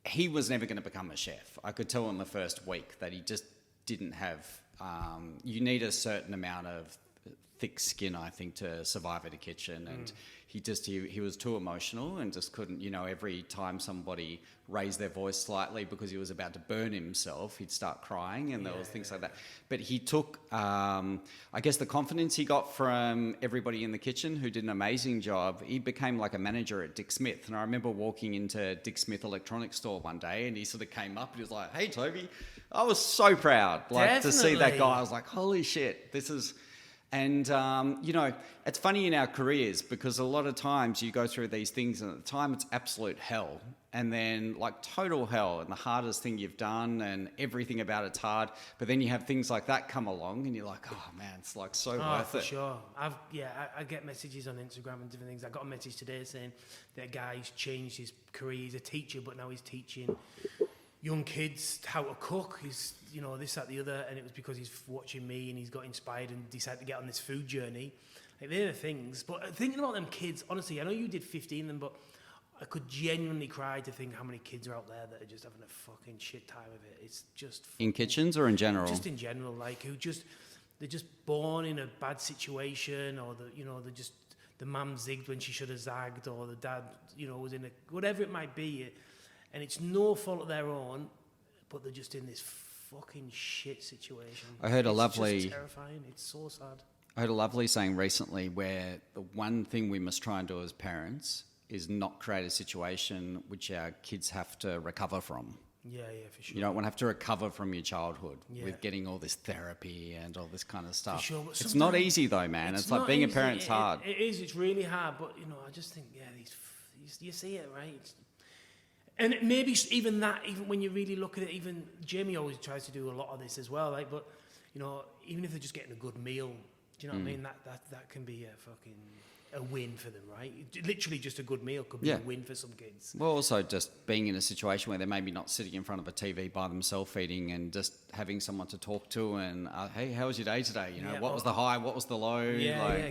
he was never going to become a chef. I could tell in the first week that he just didn't have... you need a certain amount of thick skin, I think, to survive at a kitchen. And he was too emotional and just couldn't, every time somebody raised their voice slightly because he was about to burn himself, he'd start crying, and there was things like that. But he took, I guess, the confidence he got from everybody in the kitchen who did an amazing job. He became like a manager at Dick Smith. And I remember walking into Dick Smith electronics store one day, and he sort of came up and he was like, "Hey, Tobie." I was so proud, to see that guy. I was like, holy shit, this is... And, it's funny in our careers because a lot of times you go through these things and at the time it's absolute hell. And then total hell and the hardest thing you've done and everything about it's hard. But then you have things like that come along and you're like, oh man, it's so worth it. Sure. I get messages on Instagram and different things. I got a message today saying that guy's changed his career. He's a teacher, but now he's teaching young kids how to cook. He's, this, that, the other, and it was because he's watching me and he's got inspired and decided to get on this food journey. They're the things. But thinking about them kids, honestly, I know you did 15 of them, but I could genuinely cry to think how many kids are out there that are just having a fucking shit time of it. It's just... In kitchens or in general? Just in general, they're just born in a bad situation, or the mum zigged when she should have zagged, or the dad, was in a... Whatever it might be, and it's no fault of their own, but they're just in this fucking shit situation. It's just terrifying. It's so sad. I heard a lovely saying recently where the one thing we must try and do as parents is not create a situation which our kids have to recover from. Yeah, for sure. You don't want to have to recover from your childhood with getting all this therapy and all this kind of stuff. For sure, but it's not easy though, man. It's like being a parent's hard. It is. It's really hard. But I just think, you see it, right? And maybe even when you really look at it, even Jamie always tries to do a lot of this as well. But even if they're just getting a good meal, do you know what I mean? That can be a win for them, right? Literally just a good meal could be a win for some kids. Well, also just being in a situation where they're maybe not sitting in front of a TV by themselves eating, and just having someone to talk to and, hey, how was your day today? What was the high? What was the low?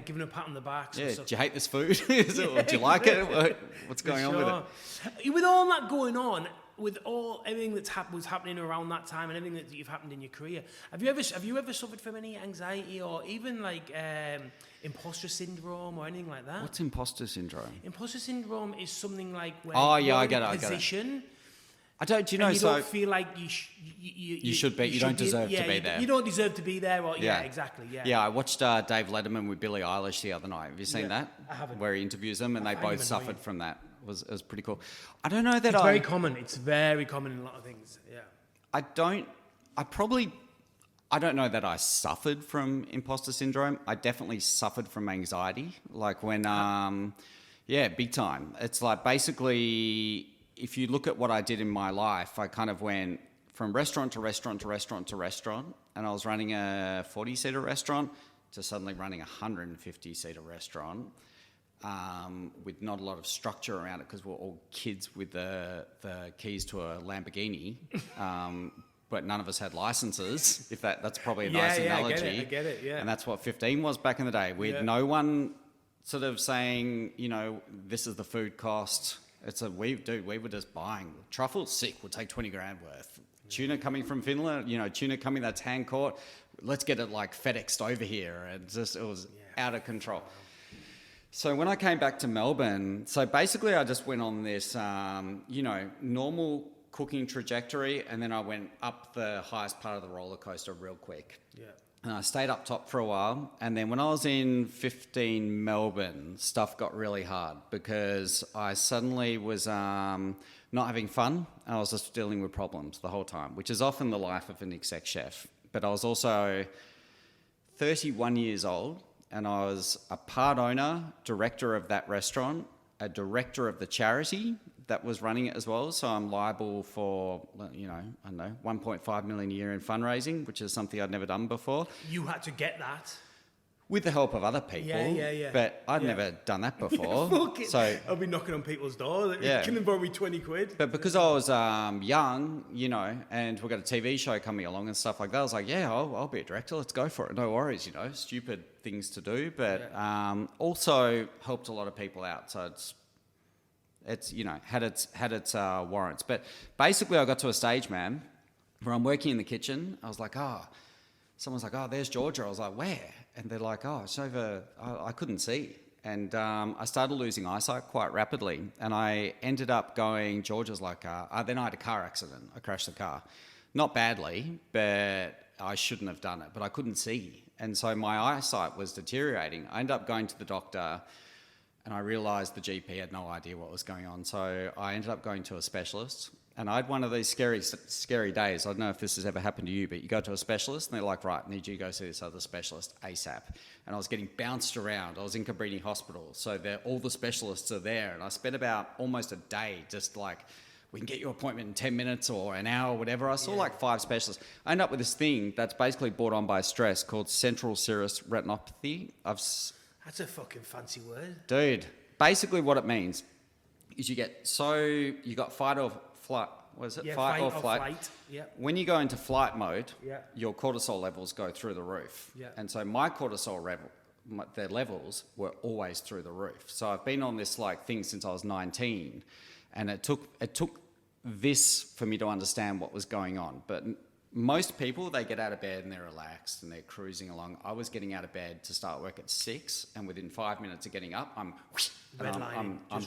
Giving a pat on the back. Yeah, do you hate this food? Do you like it? What's going on with it? With all that going on, with everything that's was happening around that time and everything that you've happened in your career, have you ever suffered from any anxiety or even imposter syndrome or anything like that? What's imposter syndrome? Imposter syndrome is something like when you're I in a position. I don't. You know? You so don't feel like you should be. You don't deserve to be there. You don't deserve to be there. Or exactly. Yeah. Yeah. I watched Dave Letterman with Billie Eilish the other night. Have you seen that? I haven't. Where he interviews them, and they both suffered from that. It was pretty cool. I don't know that it's very common. It's very common in a lot of things. Yeah. I don't know that I suffered from imposter syndrome. I definitely suffered from anxiety. Like when, big time. It's like basically if you look at what I did in my life, I kind of went from restaurant to restaurant to restaurant to restaurant, and I was running a 40-seater restaurant to suddenly running a 150-seater restaurant with not a lot of structure around it because we're all kids with the keys to a Lamborghini. But none of us had licenses, if that's probably a nice analogy. I get it, yeah. And that's what 15 was back in the day. We had no one sort of saying, you know, this is the food cost. We were just buying. Truffles, sick, we'll take 20 grand worth. Tuna coming from Finland, you know, tuna coming that's hand caught. Let's get it like FedExed over here. And it was out of control. So when I came back to Melbourne, so basically I just went on this, you know, normal cooking trajectory, and then I went up the highest part of the roller coaster real quick. Yeah. And I stayed up top for a while, and then when I was in 15 Melbourne, stuff got really hard because I suddenly was not having fun. I was just dealing with problems the whole time, which is often the life of an exec chef. But I was also 31 years old, and I was a part owner, director of that restaurant, a director of the charity that was running it as well. So I'm liable for, you know, I don't know, 1.5 million a year in fundraising, which is something I'd never done before. You had to get that. With the help of other people. Yeah. But I'd never done that before. So I'll be knocking on people's doors. Can you borrow me 20 quid? But because I was young, you know, and we've got a TV show coming along and stuff like that, I was like, yeah, I'll be a director. Let's go for it. No worries, you know, stupid things to do. But also helped a lot of people out. So it's you know, had its warrants. But basically I got to a stage, man, where I'm working in the kitchen. I was like, someone's like, there's Georgia. I was like, where? And they're like, it's over, I couldn't see. And I started losing eyesight quite rapidly. And I ended up going, Georgia's like, then I had a car accident. I crashed the car. Not badly, but I shouldn't have done it. But I couldn't see. And so my eyesight was deteriorating. I ended up going to the doctor, and I realised the GP had no idea what was going on. So I ended up going to a specialist. And I had one of these scary days. I don't know if this has ever happened to you, but you go to a specialist and they're like, right, I need you to go see this other specialist ASAP. And I was getting bounced around. I was in Cabrini Hospital. So all the specialists are there. And I spent about almost a day just like, we can get your appointment in 10 minutes or an hour or whatever. I saw like 5 specialists. I ended up with this thing that's basically brought on by stress called central serous retinopathy. That's a fucking fancy word. Dude, basically what it means is you got fight or flight. What is it? Yeah, fight or flight. Yeah. When you go into flight mode, your cortisol levels go through the roof. Yeah. And so my cortisol their levels were always through the roof. So I've been on this like thing since I was 19, and it took this for me to understand what was going on. But most people, they get out of bed and they're relaxed and they're cruising along. I was getting out of bed to start work at 6, and within 5 minutes of getting up, I'm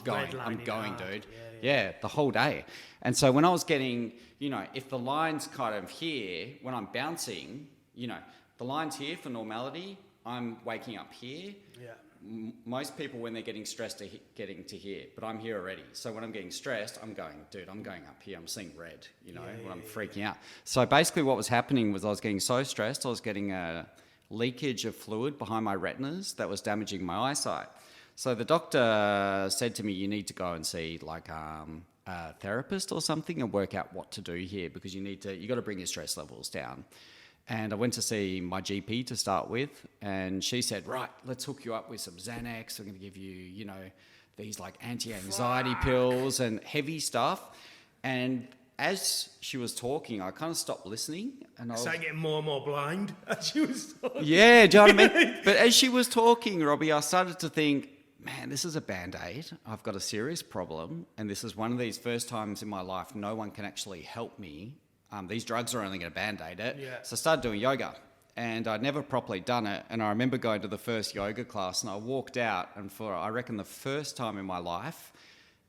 going, dude. Yeah, the whole day. And so when I was getting, you know, if the line's kind of here, when I'm bouncing, you know, the line's here for normality, I'm waking up here. Yeah. Most people, when they're getting stressed, are getting to here, but I'm here already. So when I'm getting stressed, I'm going up here. I'm seeing red, you know, when I'm freaking out. So basically what was happening was I was getting so stressed, I was getting a leakage of fluid behind my retinas that was damaging my eyesight. So the doctor said to me, you need to go and see like a therapist or something and work out what to do here, because you got to bring your stress levels down. And I went to see my GP to start with, and she said, right, let's hook you up with some Xanax. We're going to give you, you know, these like anti-anxiety pills and heavy stuff. And as she was talking, I kind of stopped listening. And I started getting more and more blind as she was talking. Yeah, do you know what I mean? But as she was talking, Robbie, I started to think, man, this is a Band-Aid. I've got a serious problem, and this is one of these first times in my life no one can actually help me. These drugs are only going to Band-Aid it. Yeah. So I started doing yoga, and I'd never properly done it. And I remember going to the first yoga class, and I walked out, and for, I reckon, the first time in my life,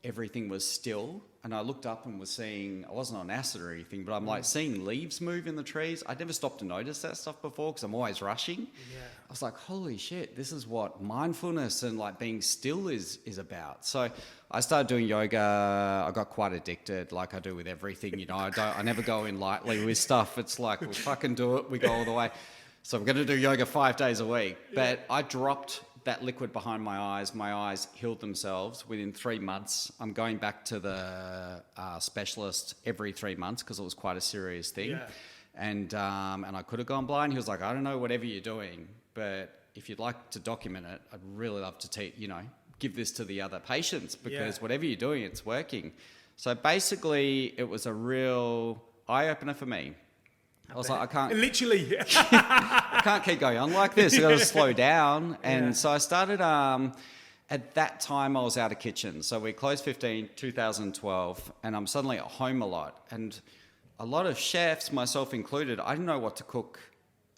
everything was still. And I looked up and was seeing, I wasn't on acid or anything, but I'm like seeing leaves move in the trees. I'd never stopped to notice that stuff before because I'm always rushing. Yeah. I was like, holy shit, this is what mindfulness and like being still is about. So I started doing yoga. I got quite addicted, like I do with everything, you know. I never go in lightly with stuff. It's like, we'll fucking do it. We go all the way. So I'm going to do yoga 5 days a week. But I dropped that liquid behind my eyes healed themselves. Within 3 months, I'm going back to the specialist every 3 months because it was quite a serious thing. Yeah. And I could have gone blind. He was like, I don't know, whatever you're doing, but if you'd like to document it, I'd really love to give this to the other patients because whatever you're doing, it's working. So basically, it was a real eye-opener for me. I was like, I can't... Literally. I can't keep going on like this. I've got to slow down. And so I started... at that time, I was out of kitchen. So we closed 2012, and I'm suddenly at home a lot. And a lot of chefs, myself included, I didn't know what to cook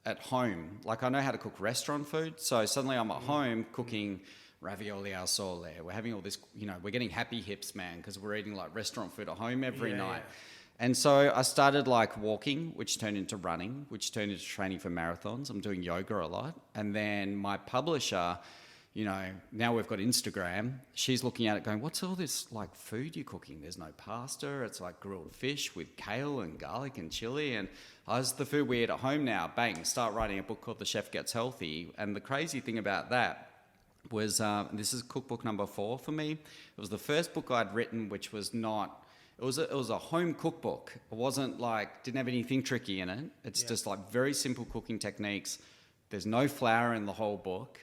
at home. Like, I know how to cook restaurant food. So suddenly I'm at home cooking ravioli al sole. We're having all this, we're getting happy hips, man, because we're eating like restaurant food at home every night. Yeah. And so I started like walking, which turned into running, which turned into training for marathons. I'm doing yoga a lot. And then my publisher, now we've got Instagram. She's looking at it going, what's all this like food you're cooking? There's no pasta. It's like grilled fish with kale and garlic and chili. And it's the food we eat at home now. Bang, start writing a book called The Chef Gets Healthy. And the crazy thing about that was, this is cookbook number 4 for me. It was the first book I'd written, which was not... It was a home cookbook. It wasn't like, didn't have anything tricky in it. It's just like very simple cooking techniques. There's no flour in the whole book.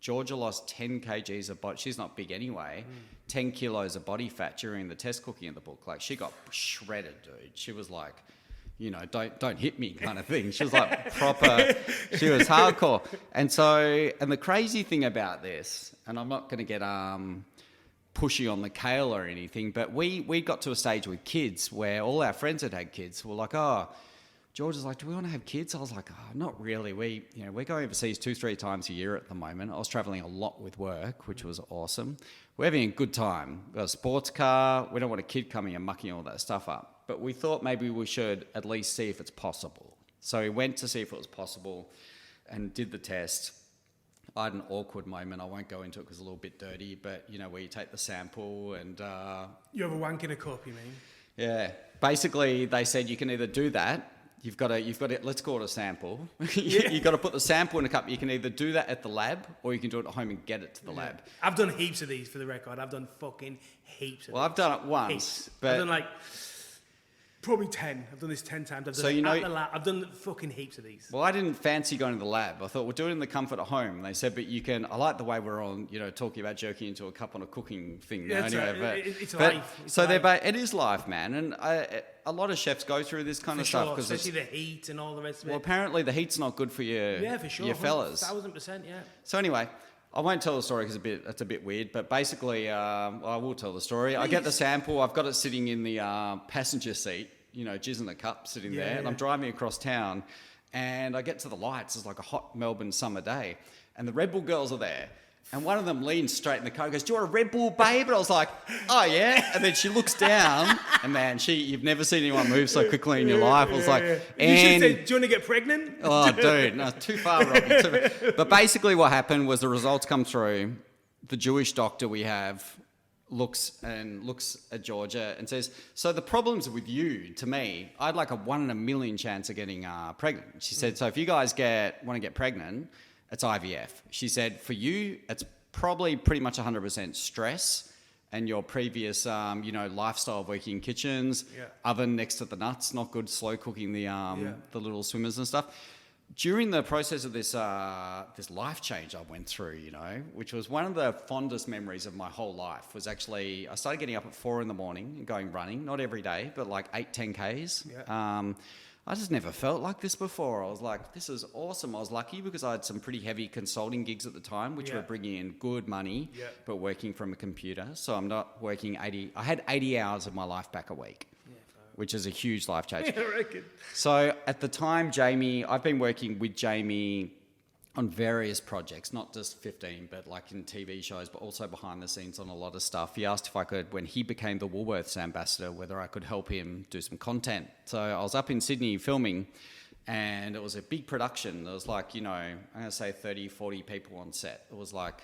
Georgia lost 10 kgs of body. She's not big anyway. 10 kilos of body fat during the test cooking of the book. Like, she got shredded, dude. She was like, don't hit me kind of thing. She was like proper, she was hardcore. And the crazy thing about this, and I'm not going to get pushy on the kale or anything, but we got to a stage with kids where all our friends had kids. We're like, George was like, do we want to have kids? I was like, not really. We're going overseas 2-3 times a year at the moment. I was traveling a lot with work, which was awesome. We're having a good time. We've got a sports car. We don't want a kid coming and mucking all that stuff up. But we thought maybe we should at least see if it's possible. So we went to see if it was possible and did the test. I had an awkward moment. I won't go into it because it's a little bit dirty, but where you take the sample and... You have a wank in a cup, you mean? Yeah. Basically, they said you can either do that. You've got to, let's call it a sample. You've got to put the sample in a cup. You can either do that at the lab or you can do it at home and get it to the lab. I've done heaps of these for the record. I've done fucking heaps of Well, these. I've done it once. But I've done like... Probably 10. I've done this 10 times. I've done it at the lab. I've done fucking heaps of these. Well, I didn't fancy going to the lab. I thought we'll do it in the comfort of home. And they said, but you can... I like the way we're on, talking about jerking into a cup on a cooking thing. Yeah, it's life. It is life, man. And a lot of chefs go through this kind of stuff. Especially the heat and all the rest of it. Well, apparently the heat's not good for your fellas. 1,000%, yeah. So anyway... I won't tell the story because it's a bit weird, but basically, I will tell the story. Please. I get the sample. I've got it sitting in the passenger seat, jizz in a cup sitting there, and I'm driving across town, and I get to the lights. It's like a hot Melbourne summer day, and the Red Bull girls are there. And one of them leans straight in the car and goes, do you want a Red Bull, babe? And I was like, oh, yeah. And then she looks down, and man, you've never seen anyone move so quickly in your life. I was like, You should have said, do you want to get pregnant? Oh, dude, no, too far, Robbie. But basically what happened was the results come through. The Jewish doctor we have looks at Georgia and says, so the problem's with you, to me. I had like a 1 in a million chance of getting pregnant. She said, so if you guys want to get pregnant, it's IVF. She said, for you, it's probably pretty much 100% stress and your previous, lifestyle of working in kitchens, oven next to the nuts, not good, slow cooking the little swimmers and stuff. During the process of this life change I went through, which was one of the fondest memories of my whole life, was actually I started getting up at 4 a.m. and going running, not every day, but like 8-10 Ks. Yeah. I just never felt like this before. I was like, this is awesome. I was lucky because I had some pretty heavy consulting gigs at the time, which were bringing in good money, but working from a computer. So I'm not working 80. I had 80 hours of my life back a week, which is a huge life change. Yeah, I reckon. So at the time, I've been working with Jamie on various projects, not just 15, but like in TV shows, but also behind the scenes on a lot of stuff. He asked if I could, when he became the Woolworths ambassador, whether I could help him do some content. So I was up in Sydney filming, and it was a big production. There was like, I'm going to say 30, 40 people on set. It was like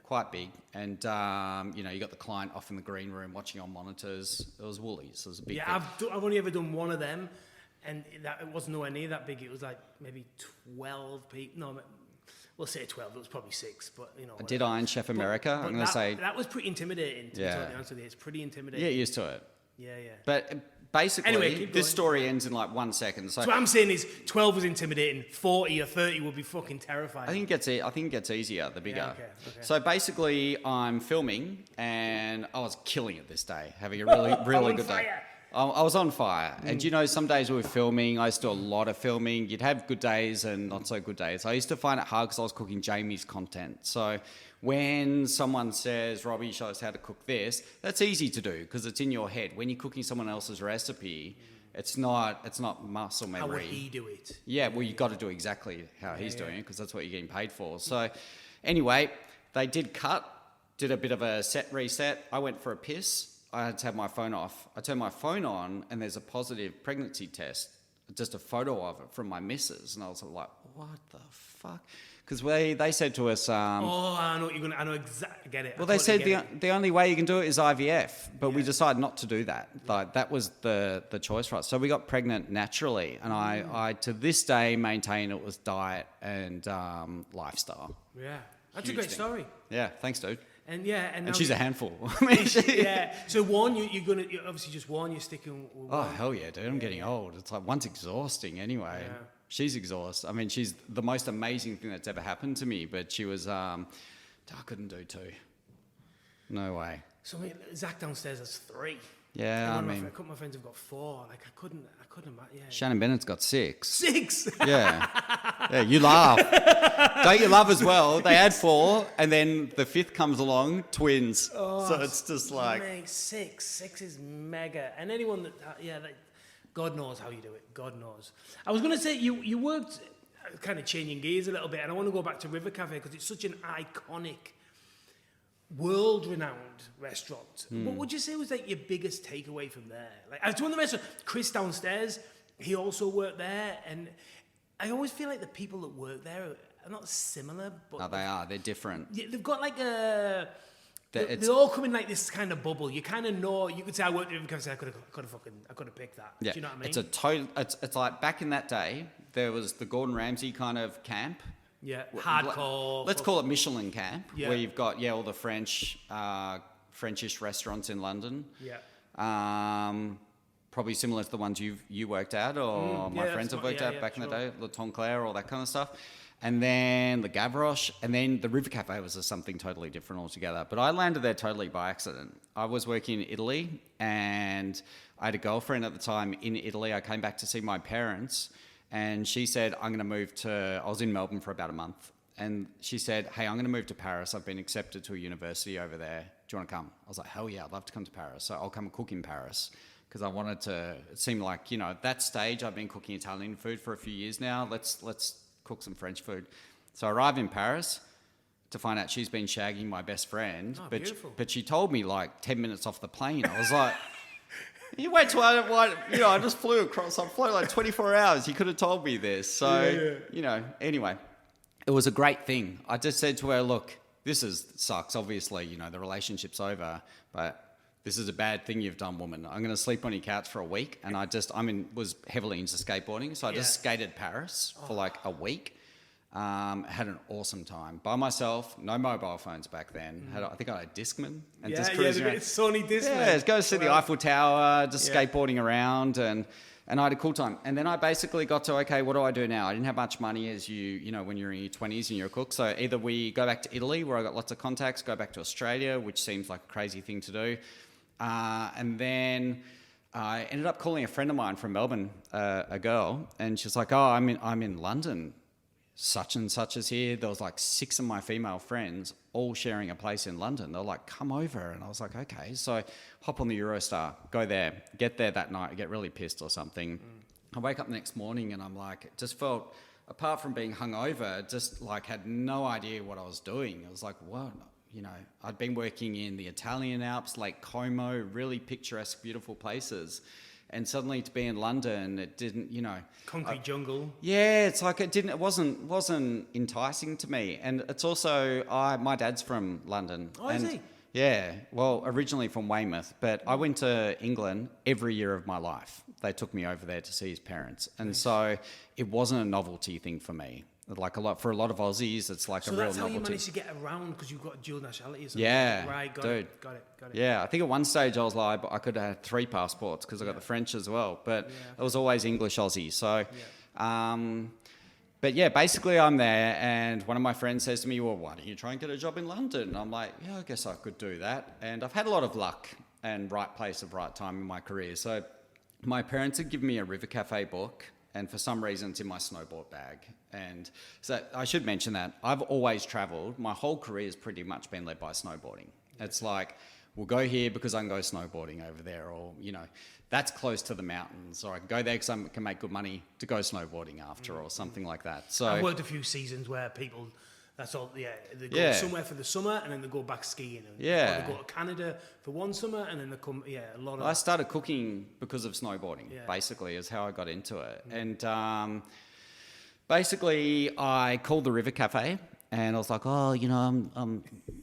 quite big. And, you got the client off in the green room watching on monitors. It was Woolies. It was a big thing. I've only ever done one of them, and it wasn't nowhere near that big. It was like maybe 12 people. No, We'll say 12. It was probably 6, but you know. Did Iron Chef America? I'm going to say that was pretty intimidating. To be totally honest with you, it's pretty intimidating. Get used to it. Yeah. But basically, Anyway, this story ends in like 1 second. So what I'm saying is, 12 was intimidating. 40 or 30 would be fucking terrifying. I think it gets easier the bigger. Yeah, okay. So basically, I'm filming, and I was killing it this day, having a really good day. I was on fire. And you know, some days we were filming. I used to do a lot of filming. You'd have good days and not so good days. I used to find it hard because I was cooking Jamie's content. So when someone says, Robbie, show us how to cook this, that's easy to do because it's in your head. When you're cooking someone else's recipe, it's not muscle memory. How would he do it? Yeah, well, you got to do exactly how he's doing it because that's what you're getting paid for. So anyway, they did a bit of a set reset. I went for a piss. I had to have my phone off. I turned my phone on and there's a positive pregnancy test, just a photo of it from my missus. And I was like, what the fuck? Because they said to us... I know what you're going to... I know exactly... Get it. Well, they said the only way you can do it is IVF, but we decided not to do that. Like, that was the choice for us. So we got pregnant naturally. And I to this day, maintain it was diet and lifestyle. Yeah. That's a great story. Yeah, thanks, dude. And she's a handful. So one, you're obviously just one. You're sticking with one. Oh hell yeah, dude! I'm getting old. It's like one's exhausting anyway. Yeah. She's exhausted. I mean, she's the most amazing thing that's ever happened to me. But she was, I couldn't do 2. No way. So I mean, Zach downstairs has 3. Yeah, a couple of my friends have got 4. Like I couldn't. Yeah. Shannon Bennett's got 6. 6. Yeah, you laugh. Don't you love as well? They add 4, and then the 5th comes along, twins. Oh, so it's just like 6. 6 is mega. And anyone that, God knows how you do it. God knows. I was going to say you worked, kind of changing gears a little bit, and I want to go back to River Cafe because it's such an iconic, world-renowned restaurant. What would you say was like your biggest takeaway from there? Like, I was doing the restaurant. Chris downstairs, he also worked there, and I always feel like the people that work there are not similar, but no, they are. They're different. Yeah, they've got like a. They all come in like this kind of bubble. You kind of know. You could say I worked at River. I could have picked that. Yeah. Do you know what I mean? It's a total. It's like back in that day. There was the Gordon Ramsay kind of camp. Yeah, hardcore. Let's call it Michelin camp, yeah. where you've got all the Frenchish restaurants in London. Yeah. Probably similar to the ones you worked at, or my friends have worked at back in the day, Le Tonclair, all that kind of stuff. And then the Gavroche, and then the River Cafe was something totally different altogether. But I landed there totally by accident. I was working in Italy, and I had a girlfriend at the time in Italy. I came back to see my parents. And she said, I was in Melbourne for about a month. And she said, hey, I'm going to move to Paris. I've been accepted to a university over there. Do you want to come? I was like, hell yeah, I'd love to come to Paris. So I'll come and cook in Paris. Because I wanted to, it seemed like, at that stage, I've been cooking Italian food for a few years now. Let's cook some French food. So I arrived in Paris to find out she's been shagging my best friend. Oh, but she told me like 10 minutes off the plane. I was like... You wait till I just flew across. I flew like 24 hours. You could have told me this. So, anyway, it was a great thing. I just said to her, look, sucks. Obviously, the relationship's over, but this is a bad thing you've done, woman. I'm going to sleep on your couch for a week. And was heavily into skateboarding. So I just skated Paris for like a week. Had an awesome time by myself. No mobile phones back then. I think I had a Discman and just cruising around. Sony Discman. Yeah, go see the Eiffel Tower, just skateboarding around, and I had a cool time. And then I basically got to, okay, what do I do now? I didn't have much money as when you're in your 20s and you're a cook. So either we go back to Italy, where I got lots of contacts, go back to Australia, which seems like a crazy thing to do, and then I ended up calling a friend of mine from Melbourne, a girl, and she's like, oh, I'm in London. Such and such is here. There was like 6 of my female friends all sharing a place in London. They're like, come over. And I was like, okay. So hop on the Eurostar, go there, get there that night, get really pissed or something. I wake up the next morning and I'm like, it just felt, apart from being hungover, just like had no idea what I was doing. I was like, what? I'd been working in the Italian Alps, Lake Como, really picturesque, beautiful places. And suddenly to be in London, it didn't, concrete jungle. Yeah, it's like it wasn't enticing to me. And it's also, my dad's from London. Oh, is he? Yeah, well, originally from Weymouth, but I went to England every year of my life. They took me over there to see his parents. And so it wasn't a novelty thing for me. Like for a lot of Aussies, it's like so a real that's how novelty. you managed to get around because you've got dual nationality or something. Yeah, Right, got dude. it. Yeah, I think at one stage I was like, I could have had 3 passports because I got the French as well, but it was always English Aussie. So, but yeah, basically I'm there, and one of my friends says to me, well, why don't you try and get a job in London? And I'm like, yeah, I guess I could do that. And I've had a lot of luck and right place at right time in my career. So my parents had given me a River Cafe book, and for some reason it's in my snowboard bag. And so I should mention that I've always travelled. My whole career has pretty much been led by snowboarding. It's like, we'll go here because I can go snowboarding over there, or, that's close to the mountains, or I can go there because I can make good money to go snowboarding after, or something like that. So I've worked a few seasons where people, that's all, they go somewhere for the summer and then they go back skiing. Or they go to Canada for one summer and then they come, a lot of... I started cooking because of snowboarding, basically, is how I got into it. And basically, I called the River Cafe, and I was like,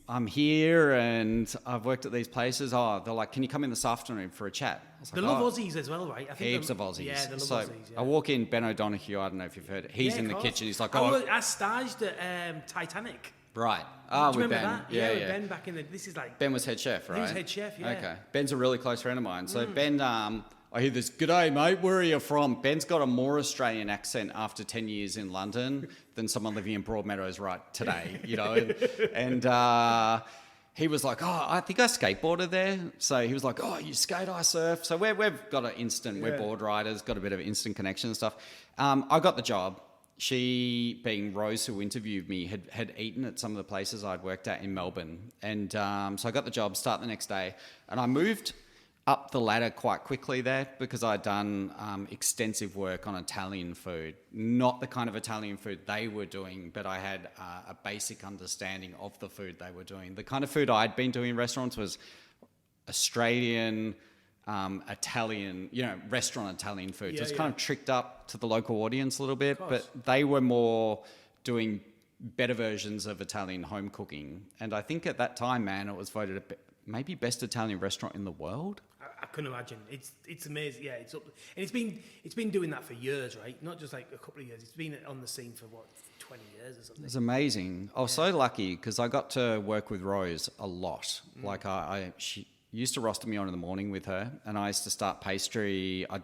I'm here and I've worked at these places. Oh, they're like, can you come in this afternoon for a chat? I was they like, love Aussies as well, right? I think heaps of Aussies. Yeah, they love so Aussies. Yeah. I walk in, Ben O'Donoghue, I don't know if you've heard it. He's in the kitchen. He's like, I staged at Titanic. Right. Do you with remember Ben. that? Yeah, with Ben back in the... This is like... Ben was head chef, right? He was head chef, yeah. Okay. Ben's a really close friend of mine. So Ben, I hear this, "G'day, mate, where are you from?" Ben's got a more Australian accent after 10 years in London than someone living in Broadmeadows right today, And he was like, "Oh, I think I skateboarded there." So he was like, "Oh, you skate, I surf." So we've got an instant, we're board riders, got a bit of instant connection and stuff. I got the job. She, being Rose, who interviewed me, had eaten at some of the places I'd worked at in Melbourne. And so I got the job, start the next day. And I moved up the ladder quite quickly there because I'd done extensive work on Italian food. Not the kind of Italian food they were doing, but I had a basic understanding of the food they were doing. The kind of food I'd been doing in restaurants was Australian, Italian, restaurant Italian food. So it's kind of tricked up to the local audience a little bit, but they were more doing better versions of Italian home cooking. And I think at that time, man, it was voted maybe best Italian restaurant in the world. I couldn't imagine. It's amazing. Yeah, it's up, and it's been doing that for years, right? Not just like a couple of years. It's been on the scene for 20 years or something. It's amazing. I was so lucky because I got to work with Rose a lot. Like she used to roster me on in the morning with her, and I used to start pastry. I'd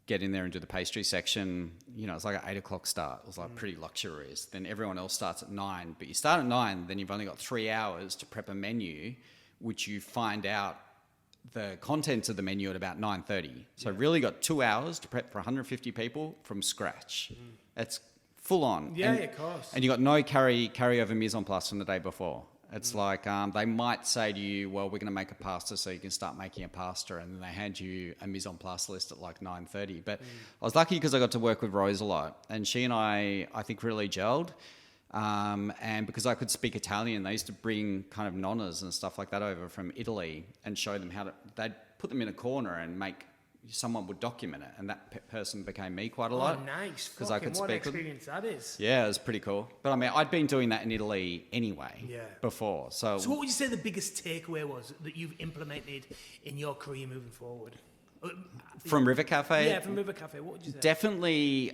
get in there and do the pastry section. It's like an 8 o'clock start. It was like pretty luxurious. Then everyone else starts at 9, but you start at 9, then you've only got 3 hours to prep a menu, which you find out the contents of the menu at about 9:30. So really got 2 hours to prep for 150 people from scratch. It's full on. Yeah, of course. And you got no carryover mise en place from the day before. It's like they might say to you, well, we're going to make a pasta so you can start making a pasta, and then they hand you a mise en place list at like 9:30. But I was lucky because I got to work with Rose a lot, and she and I think really gelled. And because I could speak Italian, they used to bring kind of nonnas and stuff like that over from Italy and show them they'd put them in a corner and someone would document it, and that person became me quite a lot. Oh, nice. Because I could what speak experience that is. Yeah, it was pretty cool. But I mean, I'd been doing that in Italy anyway before. So what would you say the biggest takeaway was that you've implemented in your career moving forward? From River Cafe? Yeah, from River Cafe. What would you say? Definitely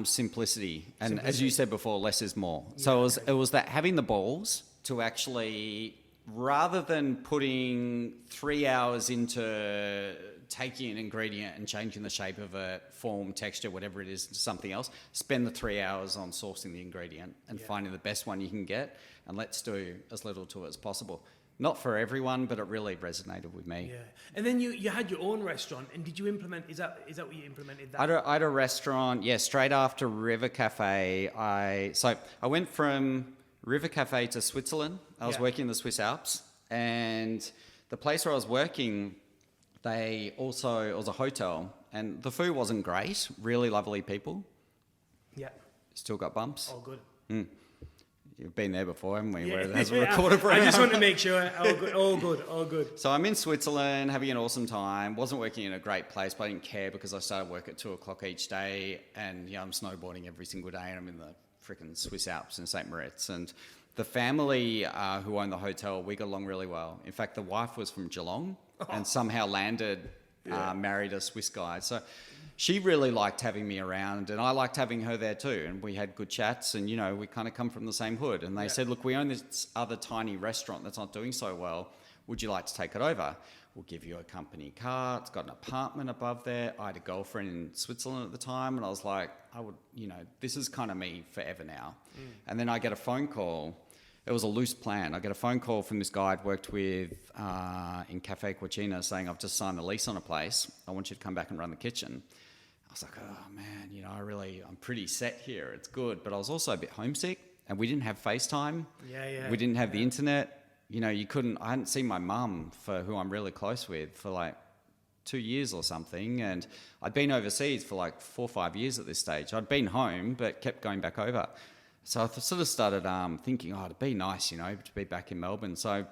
simplicity. And as you said before, less is more. So it was that having the balls to actually, rather than putting 3 hours into taking an ingredient and changing the shape of it, form, texture, whatever it is, to something else, spend the 3 hours on sourcing the ingredient and finding the best one you can get, and let's do as little to it as possible. Not for everyone, but it really resonated with me. Yeah. And then you had your own restaurant, and did you implement, is that what you implemented? I had a restaurant, straight after River Cafe. I went from River Cafe to Switzerland. I was working in the Swiss Alps, and the place where I was working, it was a hotel, and the food wasn't great. Really lovely people. Yeah. Still got bumps. All good. You've been there before, haven't we? Where it has a recorder for I just want to make sure. All good. So I'm in Switzerland, having an awesome time. Wasn't working in a great place, but I didn't care because I started work at 2 o'clock each day, and I'm snowboarding every single day, and I'm in the freaking Swiss Alps in St. Moritz. And the family who owned the hotel, we got along really well. In fact, the wife was from Geelong and somehow landed, married a Swiss guy. So she really liked having me around, and I liked having her there too. And we had good chats, and we kind of come from the same hood. And they said, look, we own this other tiny restaurant that's not doing so well. Would you like to take it over? We'll give you a company car. It's got an apartment above there. I had a girlfriend in Switzerland at the time, and I was like, this is kind of me forever now. And then I get a phone call. It was a loose plan. I get a phone call from this guy I'd worked with in Cafe Cucina saying, I've just signed the lease on a place. I want you to come back and run the kitchen. I was like, oh man, I'm pretty set here. It's good. But I was also a bit homesick, and we didn't have FaceTime. We didn't have the internet. I hadn't seen my mum, who I'm really close with, for like 2 years or something. And I'd been overseas for like 4 or 5 years at this stage. I'd been home, but kept going back over. So I sort of started thinking, it'd be nice, to be back in Melbourne. So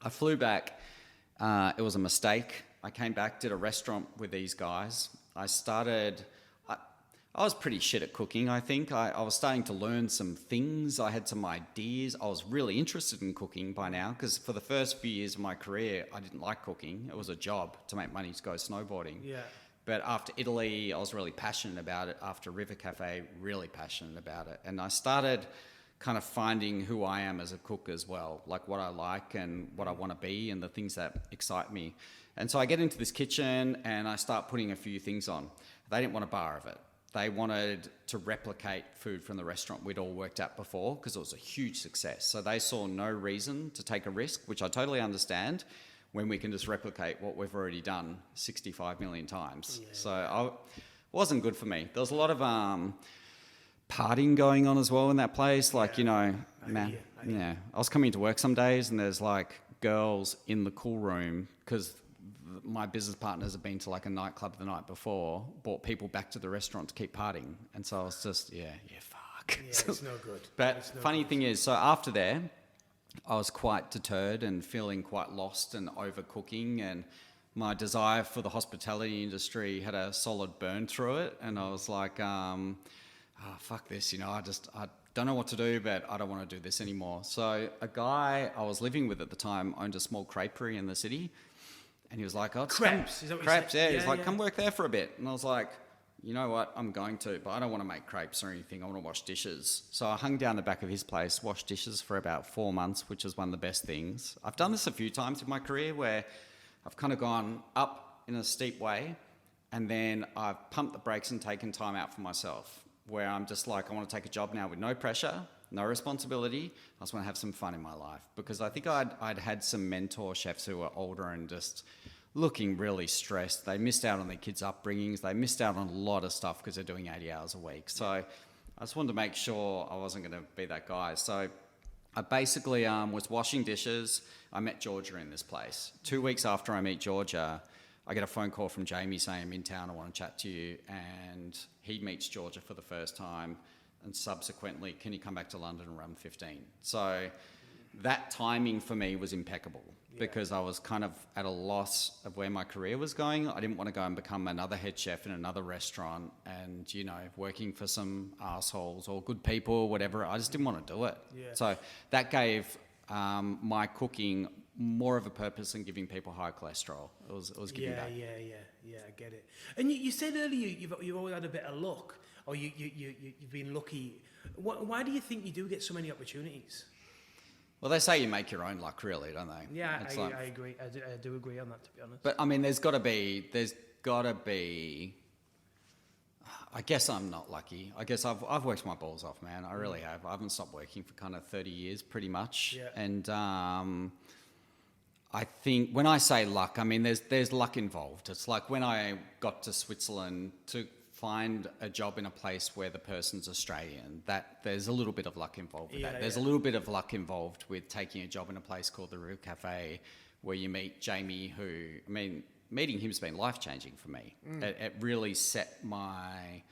I flew back. It was a mistake. I came back, did a restaurant with these guys. I was pretty shit at cooking, I think. I was starting to learn some things. I had some ideas. I was really interested in cooking by now, because for the first few years of my career, I didn't like cooking. It was a job to make money to go snowboarding. Yeah. But after Italy, I was really passionate about it. After River Cafe, really passionate about it. And I started kind of finding who I am as a cook as well, like what I like and what I want to be and the things that excite me. And so I get into this kitchen and I start putting a few things on. They didn't want a bar of it. They wanted to replicate food from the restaurant we'd all worked at before, because it was a huge success. So they saw no reason to take a risk, which I totally understand, when we can just replicate what we've already done 65 million times. It wasn't good for me. There was a lot of partying going on as well in that place. I was coming into work some days and there's like girls in the cool room, because my business partners had been to like a nightclub the night before, brought people back to the restaurant to keep partying. And so I was just, fuck. Yeah, it's no good. But funny thing is, so after there, I was quite deterred and feeling quite lost and overcooking, and my desire for the hospitality industry had a solid burn through it. And I was like, fuck this, I don't know what to do, but I don't want to do this anymore. So a guy I was living with at the time owned a small creperie in the city. And he was like, crepes. Is that what crepes, yeah. He was like, come work there for a bit. And I was like, you know what? I'm going to, but I don't want to make crepes or anything. I want to wash dishes. So I hung down the back of his place, washed dishes for about 4 months, which is one of the best things. I've done this a few times in my career where I've kind of gone up in a steep way, and then I've pumped the brakes and taken time out for myself, where I'm just like, I want to take a job now with no pressure, no responsibility. I just want to have some fun in my life, because I think I'd had some mentor chefs who were older and just looking really stressed. They missed out on their kids' upbringings. They missed out on a lot of stuff because they're doing 80 hours a week. So I just wanted to make sure I wasn't going to be that guy. So I basically was washing dishes. I met Georgia in this place. 2 weeks after I meet Georgia, I get a phone call from Jamie saying, I'm in town, I want to chat to you. And he meets Georgia for the first time. And subsequently, can you come back to London and run 15? So that timing for me was impeccable, because I was kind of at a loss of where my career was going. I didn't want to go and become another head chef in another restaurant and, working for some assholes or good people, whatever. I just didn't want to do it. Yeah. So that gave my cooking more of a purpose than giving people high cholesterol. It was giving back. Yeah, I get it. And you said earlier you've always had a bit of luck, or you've been lucky. Why do you think you do get so many opportunities? Well, they say you make your own luck, really, don't they? Yeah, I agree. I do agree on that, to be honest. But I mean, there's got to be. I guess I'm not lucky. I guess I've worked my balls off, man. I really have. I haven't stopped working for kind of 30 years, pretty much. Yeah. And I think when I say luck, I mean there's luck involved. It's like when I got to Switzerland to find a job in a place where the person's Australian, that there's a little bit of luck involved with that. There's a little bit of luck involved with taking a job in a place called the River Cafe, where you meet Jamie, who, I mean, meeting him's been life-changing for me. It really set my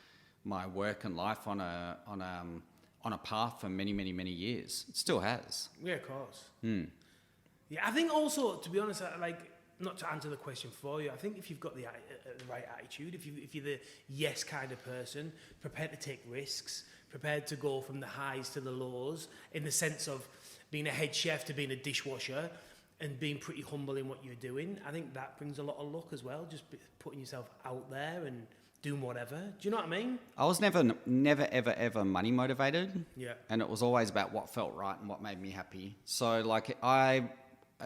work and life on a path for many, many, many years. It still has. Yeah, of course. Yeah, I think also, to be honest, not to answer the question for you, I think if you've got the right attitude, if you're the yes kind of person, prepared to take risks, prepared to go from the highs to the lows, in the sense of being a head chef to being a dishwasher, and being pretty humble in what you're doing, I think that brings a lot of luck as well, just putting yourself out there and doing whatever. Do you know what I mean? I was never, ever money motivated. Yeah. And it was always about what felt right and what made me happy. So like a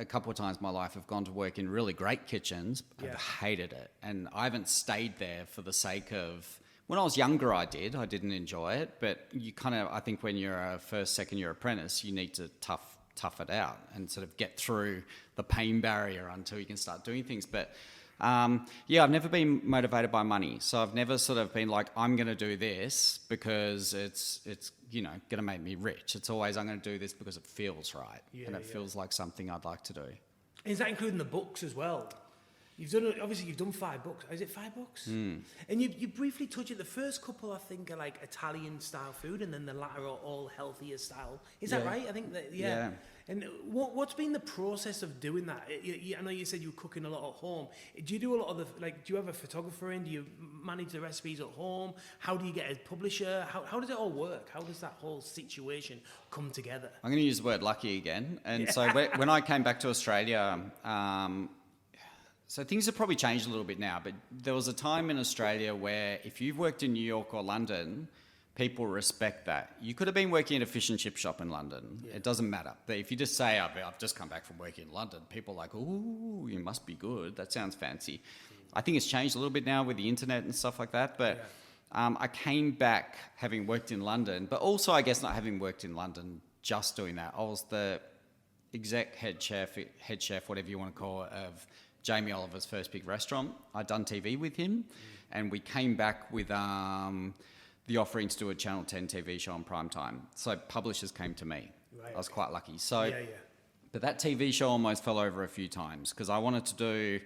couple of times in my life have gone to work in really great kitchens. Yeah. I've hated it. And I haven't stayed there for the sake of, when I was younger, I didn't enjoy it. But you kind of, I think when you're a first, second year apprentice, you need to tough it out and sort of get through the pain barrier until you can start doing things. But I've never been motivated by money. So I've never sort of been like, I'm going to do this because it's going to make me rich. It's always, I'm going to do this because it feels right. And it feels like something I'd like to do. Is that including the books as well? You've done 5 books. Is it 5 books? And you briefly touch it. The first couple, I think, are like Italian style food, and then the latter are all healthier style. Is that right? I think that, yeah. And what's been the process of doing that? I know you said you were cooking a lot at home. Do you do a lot of do you have a photographer in? Do you manage the recipes at home? How do you get a publisher? How does it all work? How does that whole situation come together? I'm going to use the word lucky again. And so when I came back to Australia, so things have probably changed a little bit now, but there was a time in Australia where if you've worked in New York or London, people respect that. You could have been working at a fish and chip shop in London. It doesn't matter. But if you just say, I've just come back from working in London, people are like, ooh, you must be good. That sounds fancy. I think it's changed a little bit now with the internet and stuff like that. But I came back having worked in London, but also I guess not having worked in London, just doing that. I was the exec head chef, whatever you want to call it, of Jamie Oliver's first big restaurant. I'd done TV with him, and we came back with the offering to do a Channel 10 TV show on prime time. So publishers came to me. Right. I was quite lucky. So, but that TV show almost fell over a few times because I wanted to do,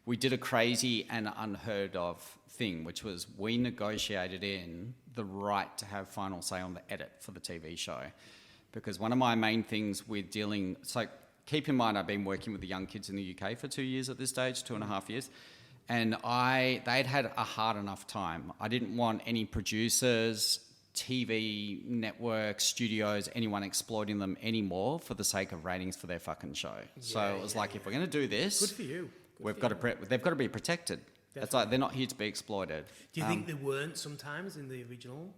we did a crazy and unheard of thing, which was we negotiated in the right to have final say on the edit for the TV show. Because one of my main things with dealing, so keep in mind I've been working with the young kids in the UK for 2 years at this stage, 2.5 years. And they'd had a hard enough time. I didn't want any producers, TV networks, studios, anyone exploiting them anymore for the sake of ratings for their fucking show. So it was like, if we're going to do this, good for you. They've got to be protected. Definitely. It's like they're not here to be exploited. Do you think they weren't sometimes in the original?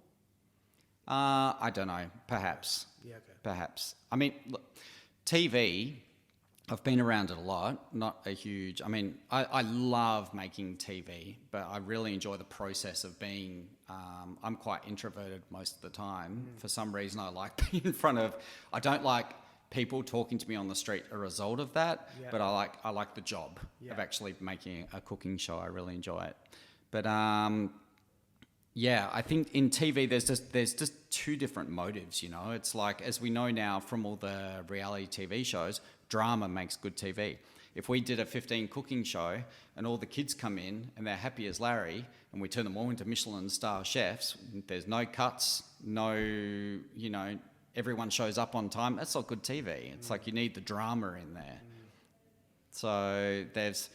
I don't know. Perhaps. Yeah. Okay. Perhaps. I mean, look, TV. I've been around it a lot, not a huge... I mean, I love making TV, but I really enjoy the process of being... I'm quite introverted most of the time. For some reason, I like being in front of... I don't like people talking to me on the street a result of that, but I like the job of actually making a cooking show. I really enjoy it. But, I think in TV, there's just 2 different motives, you know? It's like, as we know now from all the reality TV shows... drama makes good TV. If we did a 15 cooking show and all the kids come in and they're happy as Larry and we turn them all into Michelin star chefs, there's no cuts, everyone shows up on time, that's not good TV. It's like you need the drama in there. So there's,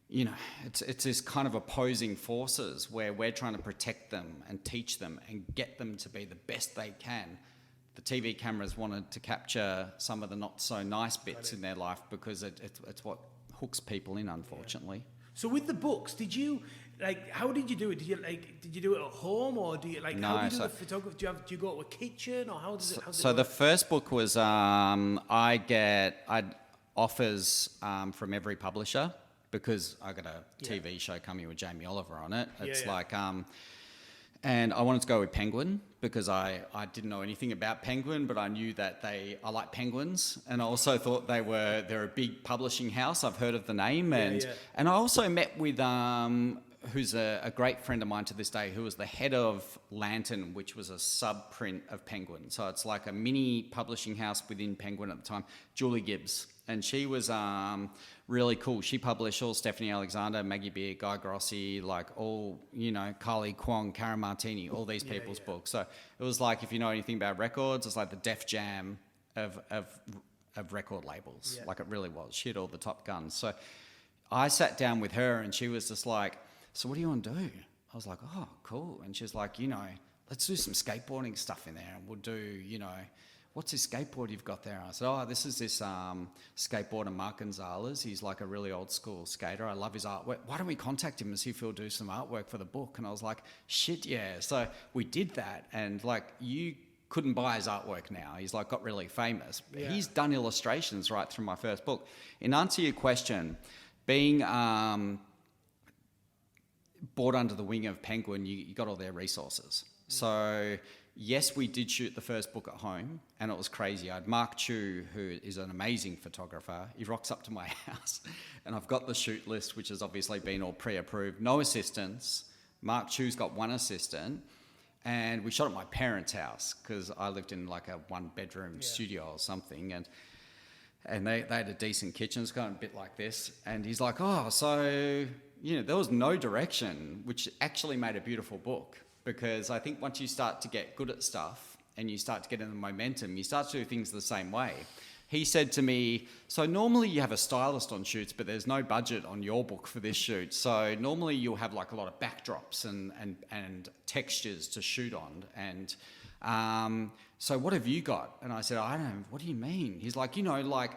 it's this kind of opposing forces where we're trying to protect them and teach them and get them to be the best they can. The TV cameras wanted to capture some of the not so nice bits in their life because it's what hooks people in, unfortunately. Yeah. So with the books, did you how did you do it? Did you do it at home or do you No, how do you do the photography? Do you go to a kitchen or how does it? So the first book was I'd offers from every publisher because I got a TV show coming with Jamie Oliver on it. It's and I wanted to go with Penguin because I didn't know anything about Penguin, but I knew that I like penguins, and I also thought they're a big publishing house. I've heard of the name, and I also met with who's a great friend of mine to this day, who was the head of Lantern, which was a sub-print of Penguin. So it's like a mini publishing house within Penguin at the time, Julie Gibbs. And she was really cool. She published all Stephanie Alexander, Maggie Beer, Guy Grossi, like all, Carly Kwong, Karen Martini, all these people's books. So it was like, if you know anything about records, it's like the Def Jam of record labels. Yeah. Like it really was. She had all the top guns. So I sat down with her and she was just like, so what do you want to do? I was like, oh, cool. And she was like, let's do some skateboarding stuff in there and we'll do, what's this skateboard you've got there? And I said, oh, this is this skateboarder, Mark Gonzalez. He's like a really old school skater. I love his artwork. Why don't we contact him and see if he'll do some artwork for the book? And I was like, shit, yeah. So we did that. And like, you couldn't buy his artwork now. He's like got really famous. Yeah. He's done illustrations right through my first book. In answer to your question, being brought under the wing of Penguin, you got all their resources. So yes, we did shoot the first book at home, and it was crazy. I had Mark Chu, who is an amazing photographer. He rocks up to my house, and I've got the shoot list, which has obviously been all pre-approved. No assistants. Mark Chu's got one assistant, and we shot at my parents' house because I lived in like a one-bedroom studio or something, and they had a decent kitchen. It's kind of a bit like this, and he's like, oh, so there was no direction, which actually made a beautiful book. Because I think once you start to get good at stuff and you start to get in the momentum, you start to do things the same way. He said to me, so normally you have a stylist on shoots, but there's no budget on your book for this shoot. So normally you'll have like a lot of backdrops and textures to shoot on. And so what have you got? And I said, I don't know, what do you mean? He's like, like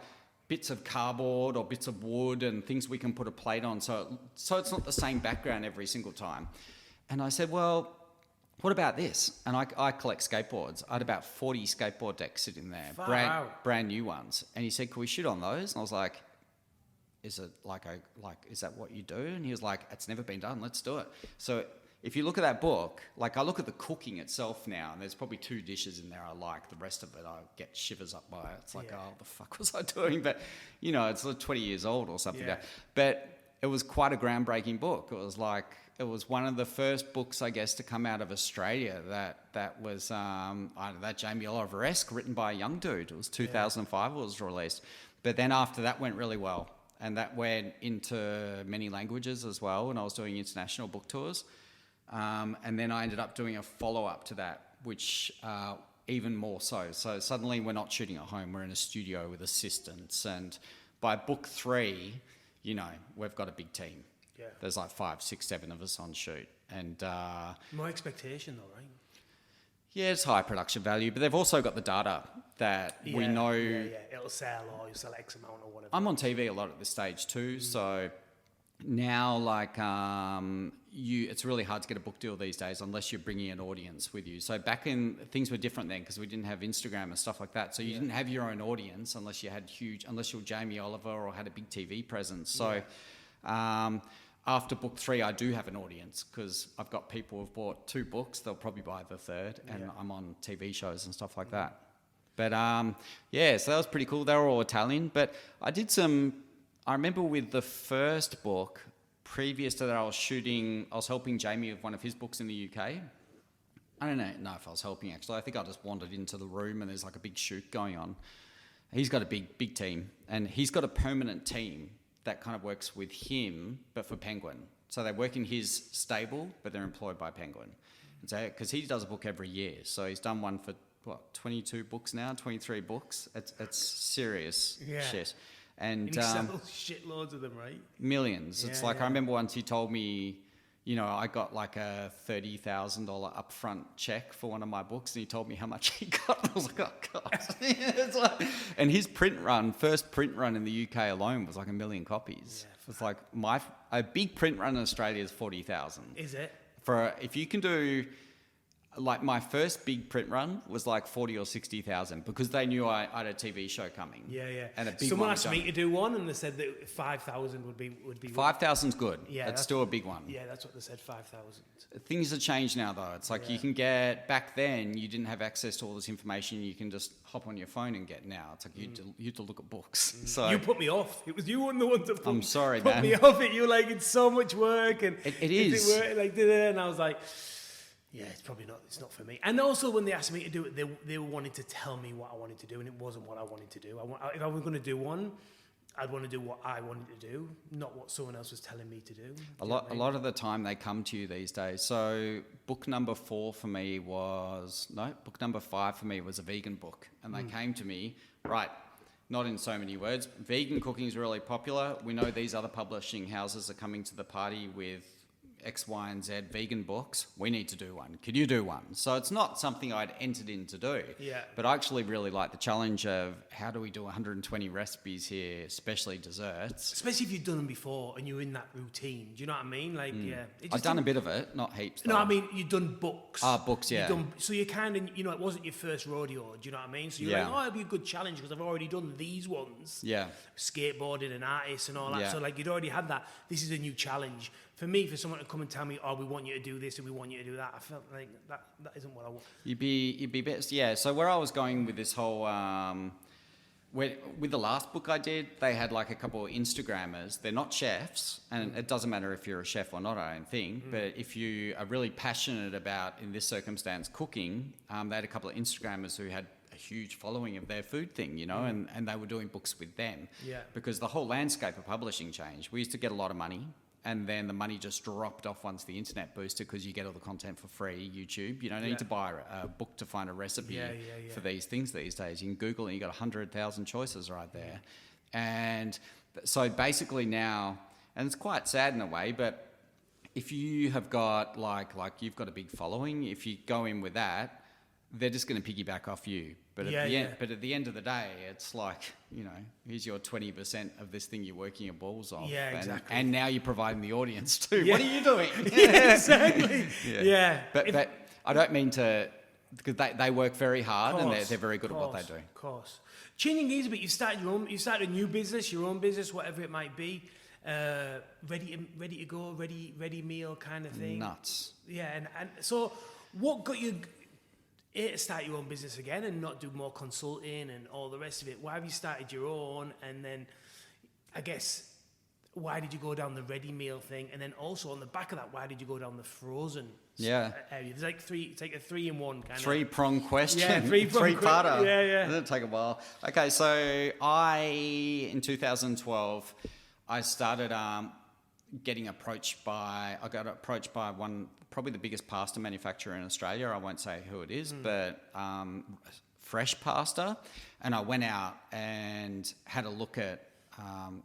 bits of cardboard or bits of wood and things we can put a plate on. So it's not the same background every single time. And I said, well, what about this? And I collect skateboards. I had about 40 skateboard decks sitting there, brand new ones. And he said, can we shoot on those? And I was like, is it is that what you do? And he was like, it's never been done. Let's do it. So if you look at that book, like I look at the cooking itself now, and there's probably 2 dishes in there I like. The rest of it, I get shivers up by it. It's like, oh, the fuck was I doing? But, it's like 20 years old or something. Yeah. But it was quite a groundbreaking book. It was one of the first books, I guess, to come out of Australia that was, that Jamie Oliver-esque, written by a young dude. It was 2005 it was released. But then after that went really well. And that went into many languages as well. And I was doing international book tours. And then I ended up doing a follow-up to that, which even more so. So suddenly we're not shooting at home. We're in a studio with assistants. And by book 3, we've got a big team. Yeah. There's like 5, 6, 7 of us on shoot. And more expectation though, right? Yeah, it's high production value, but they've also got the data that we know. Yeah, it'll sell, or you'll sell X amount or whatever. I'm on TV a lot at this stage too, so now it's really hard to get a book deal these days unless you're bringing an audience with you. So back in, things were different then because we didn't have Instagram and stuff like that. So you didn't have your own audience unless you were Jamie Oliver or had a big TV presence. So after book 3, I do have an audience because I've got people who've bought 2 books. They'll probably buy the 3rd, and I'm on TV shows and stuff like that. But so that was pretty cool. They were all Italian, but I remember with the first book, previous to that, I was helping Jamie with one of his books in the UK. I don't know if I was helping actually. I think I just wandered into the room and there's like a big shoot going on. He's got a big team, and he's got a permanent team that kind of works with him, but for Penguin. So they work in his stable, but they're employed by Penguin. And so, because he does a book every year. So he's done one for, 22 books now, 23 books. It's serious shit. And he sells shitloads of them, right? Millions. It's like, I remember once he told me, I got like a $30,000 upfront check for one of my books, and he told me how much he got. I was like, oh God. And his first print run in the UK alone was like 1 million copies. Yeah. It's like a big print run in Australia is 40,000. Is it? If you can do, like my first big print run was like 40 or 60,000 because they knew I had a TV show coming. Yeah. And a big Someone asked me to do one, and they said that 5,000 would be. 5,000's good. Yeah, it's still a big one. Yeah, that's what they said. 5,000. Things have changed now, though. It's like you can get, back then you didn't have access to all this information. You can just hop on your phone and get now. It's like you had to look at books. So you put me off. It was you on the one to I'm sorry, put man. me off it. You were like, it's so much work, and it is. And I was like, yeah, it's not for me. And also when they asked me to do it, they wanted to tell me what I wanted to do, and it wasn't what I wanted to do. If I was going to do one, I'd want to do what I wanted to do, not what someone else was telling me to do. A lot of the time they come to you these days. So book number 5 for me was a vegan book. And they came to me, right, not in so many words, vegan cooking is really popular. We know these other publishing houses are coming to the party with X, Y, and Z vegan books. We need to do one. Could you do one? So it's not something I'd entered in to do. Yeah. But I actually really like the challenge of how do we do 120 recipes here, especially desserts. Especially if you've done them before and you're in that routine. Do you know what I mean? Like, yeah. I've done a bit of it, not heaps. Though. No, I mean, you've done books. Books, yeah. So you kind of, it wasn't your first rodeo. Do you know what I mean? So you're like, it'll be a good challenge because I've already done these ones. Yeah. Skateboarding and artists and all that. Yeah. So like you'd already had that. This is a new challenge. For me, for someone to come and tell me, we want you to do this and we want you to do that, I felt like that isn't what I want. You'd be best, yeah. So where I was going with this whole, with the last book I did, they had like a couple of Instagrammers. They're not chefs, and it doesn't matter if you're a chef or not, I don't think. But if you are really passionate about, in this circumstance, cooking, they had a couple of Instagrammers who had a huge following of their food thing, and they were doing books with them. Yeah. Because the whole landscape of publishing changed. We used to get a lot of money. And then the money just dropped off once the internet boosted because you get all the content for free, YouTube. You don't need to buy a book to find a recipe for these things these days. You can Google and you got 100,000 choices right there. And so basically now, and it's quite sad in a way, but if you have got like you've got a big following, if you go in with that, they're just going to piggyback off you. But at the end of the day, it's like, here's your 20% of this thing you're working your balls off. Yeah, exactly. And now you're providing the audience too. Yeah. What are you doing? Yeah, exactly. Yeah. But I don't mean to, because they work very hard and they're very good at what they do. Of course. Changing gears a bit, you started a new business, your own business, whatever it might be. Ready to go, ready meal kind of thing. Nuts. Yeah, and so what got you to start your own business again and not do more consulting and all the rest of it? Why have you started your own? And then, I guess, why did you go down the ready meal thing? And then also on the back of that, why did you go down the frozen area? There's like it's like a 3-in-1 kind of. Three-prong question. Yeah, three-parter. Yeah. It'll take a while. Okay, so in 2012, I started I got approached by one, probably the biggest pasta manufacturer in Australia. I won't say who it is, but fresh pasta. And I went out and had a look at,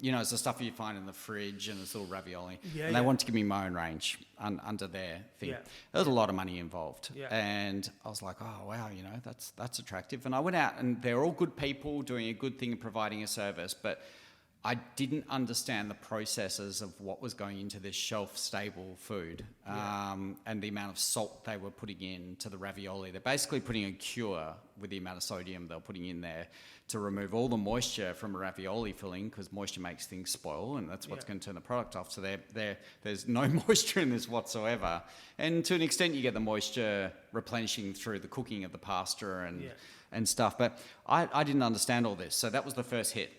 it's the stuff you find in the fridge and it's all ravioli. And they wanted to give me my own range under their thing. Yeah. There was a lot of money involved. Yeah. And I was like, oh, wow, that's attractive. And I went out and they're all good people doing a good thing and providing a service, but I didn't understand the processes of what was going into this shelf-stable food and the amount of salt they were putting into the ravioli. They're basically putting a cure with the amount of sodium they're putting in there to remove all the moisture from a ravioli filling, because moisture makes things spoil, and that's what's going to turn the product off. So there's no moisture in this whatsoever. And to an extent, you get the moisture replenishing through the cooking of the pasta and stuff. But I didn't understand all this. So that was the first hit.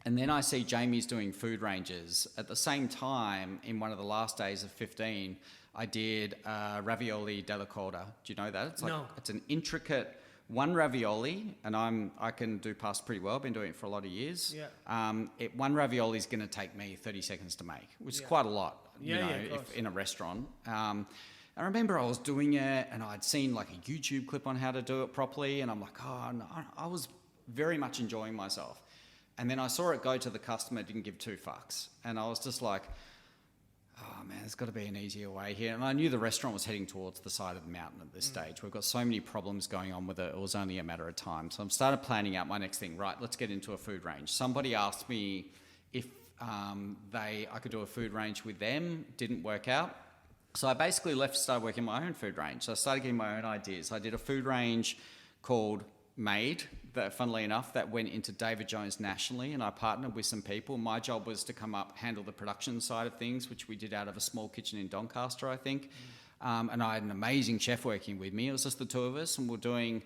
And then I see Jamie's doing food ranges. At the same time, in one of the last days of 15, I did ravioli della corda. Do you know that? It's an intricate one ravioli, and I can do pasta pretty well. I've been doing it for a lot of years. Yeah. One ravioli is going to take me 30 seconds to make, which is quite a lot, if in a restaurant. I remember I was doing it, and I'd seen like a YouTube clip on how to do it properly, and I'm like, oh, no, I was very much enjoying myself. And then I saw it go to the customer, didn't give two fucks. And I was just like, oh man, there's got to be an easier way here. And I knew the restaurant was heading towards the side of the mountain at this stage. We've got so many problems going on with it. It was only a matter of time. So I started planning out my next thing. Right, let's get into a food range. Somebody asked me if I could do a food range with them. Didn't work out. So I basically started working my own food range. So I started getting my own ideas. I did a food range called Made, that funnily enough, that went into David Jones nationally, and I partnered with some people. My job was to come up, handle the production side of things, which we did out of a small kitchen in Doncaster, I think. And I had an amazing chef working with me. It was just the two of us, and we're doing,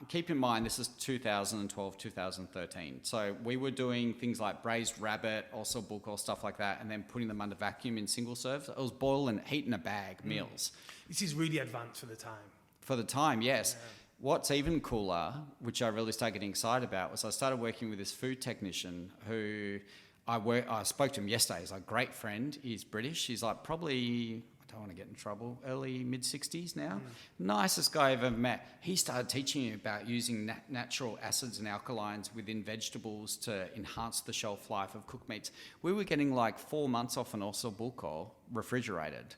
keep in mind, this is 2012, 2013. So we were doing things like braised rabbit, also bulgur, stuff like that, and then putting them under vacuum in single serves. It was boil and heat in a bag meals. This is really advanced for the time. For the time, yes. Yeah. What's even cooler, which I really started getting excited about, was I started working with this food technician who I spoke to him yesterday. He's a great friend. He's British. He's like probably, I don't want to get in trouble, early mid-60s now. Nicest guy I've ever met. He started teaching me about using natural acids and alkalines within vegetables to enhance the shelf life of cooked meats. We were getting like 4 months off an ossobuco refrigerated.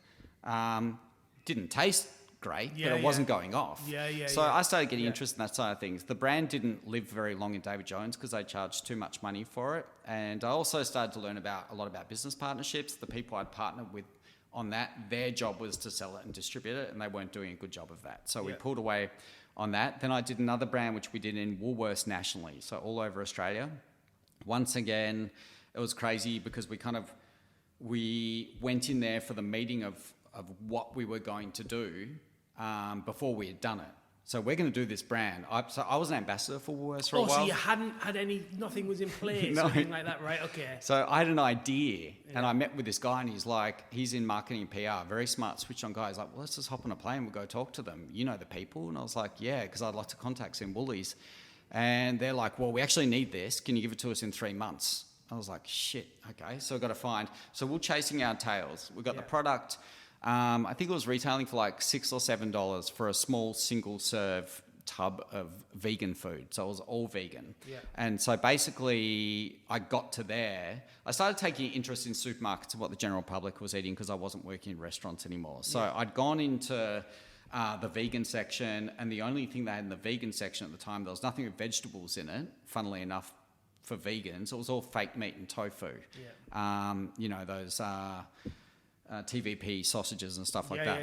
Didn't taste great, but it wasn't going off. So I started getting interested in that side of things. The brand didn't live very long in David Jones because they charged too much money for it. And I also started to learn a lot about business partnerships. The people I'd partnered with on that, their job was to sell it and distribute it, and they weren't doing a good job of that. So we pulled away on that. Then I did another brand, which we did in Woolworths nationally, so all over Australia. Once again, it was crazy because we went in there for the meeting of what we were going to do before we had done it. So we're going to do this brand. I was an ambassador for Woolworths for a while. So you hadn't had nothing was in place, No. anything like that, right? Okay. So I had an idea, and I met with this guy, and he's in marketing and PR, very smart, switch-on guy. He's like, well, let's just hop on a plane, we'll go talk to them. You know the people? And I was like, yeah, because I'd like to contact some Woolies. And they're like, well, we actually need this. Can you give it to us in 3 months? I was like, shit, okay. So I've got to find. So we're chasing our tails. We got the product. I think it was retailing for like $6 or $7 for a small single serve tub of vegan food. So it was all vegan. Yeah. And so basically I got to there. I started taking interest in supermarkets and what the general public was eating because I wasn't working in restaurants anymore. So I'd gone into the vegan section, and the only thing they had in the vegan section at the time, there was nothing with vegetables in it, funnily enough, for vegans. It was all fake meat and tofu. Yeah. Those... TVP sausages and stuff like that.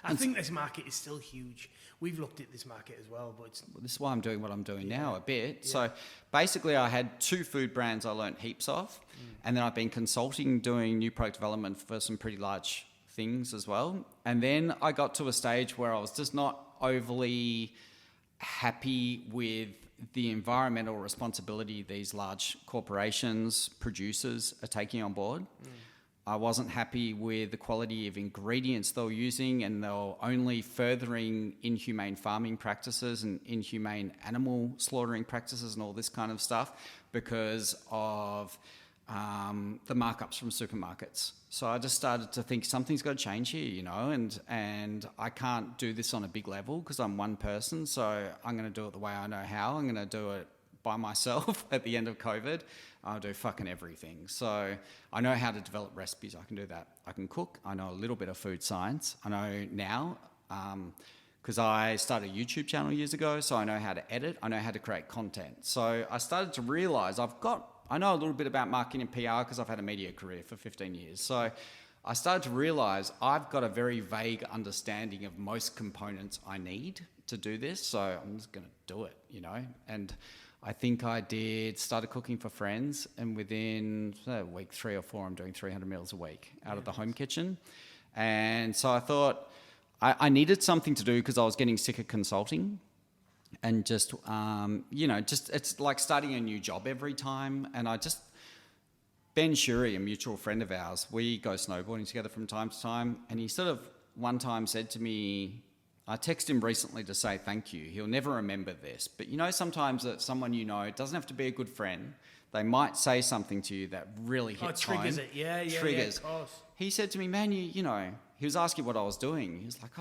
I think this market is still huge. We've looked at this market as well, but this is why I'm doing what I'm doing now a bit. Yeah. So basically I had 2 food brands I learnt heaps of, and then I've been consulting, doing new product development for some pretty large things as well. And then I got to a stage where I was just not overly happy with the environmental responsibility these large corporations, producers are taking on board. I wasn't happy with the quality of ingredients they were using, and they were only furthering inhumane farming practices and inhumane animal slaughtering practices and all this kind of stuff because of the markups from supermarkets. So I just started to think something's got to change here, and I can't do this on a big level because I'm one person. So I'm going to do it the way I know how. I'm going to do it by myself at the end of COVID. I'll do fucking everything. So I know how to develop recipes. I can do that. I can cook. I know a little bit of food science. I know now, because I started a YouTube channel years ago, so I know how to edit. I know how to create content. So I started to realise I know a little bit about marketing and PR because I've had a media career for 15 years. So I started to realise I've got a very vague understanding of most components I need to do this. So I'm just going to do it, and I think I started cooking for friends, and within week 3 or 4, I'm doing 300 meals a week out of the home kitchen. And so I thought I needed something to do because I was getting sick of consulting and just it's like starting a new job every time. And Ben Shuri, a mutual friend of ours, we go snowboarding together from time to time. And he sort of one time said to me, I texted him recently to say thank you. He'll never remember this. But sometimes that someone it doesn't have to be a good friend. They might say something to you that really hits home. Triggers it. Yeah, triggers. Of course. He said to me, man, he was asking what I was doing. He was like,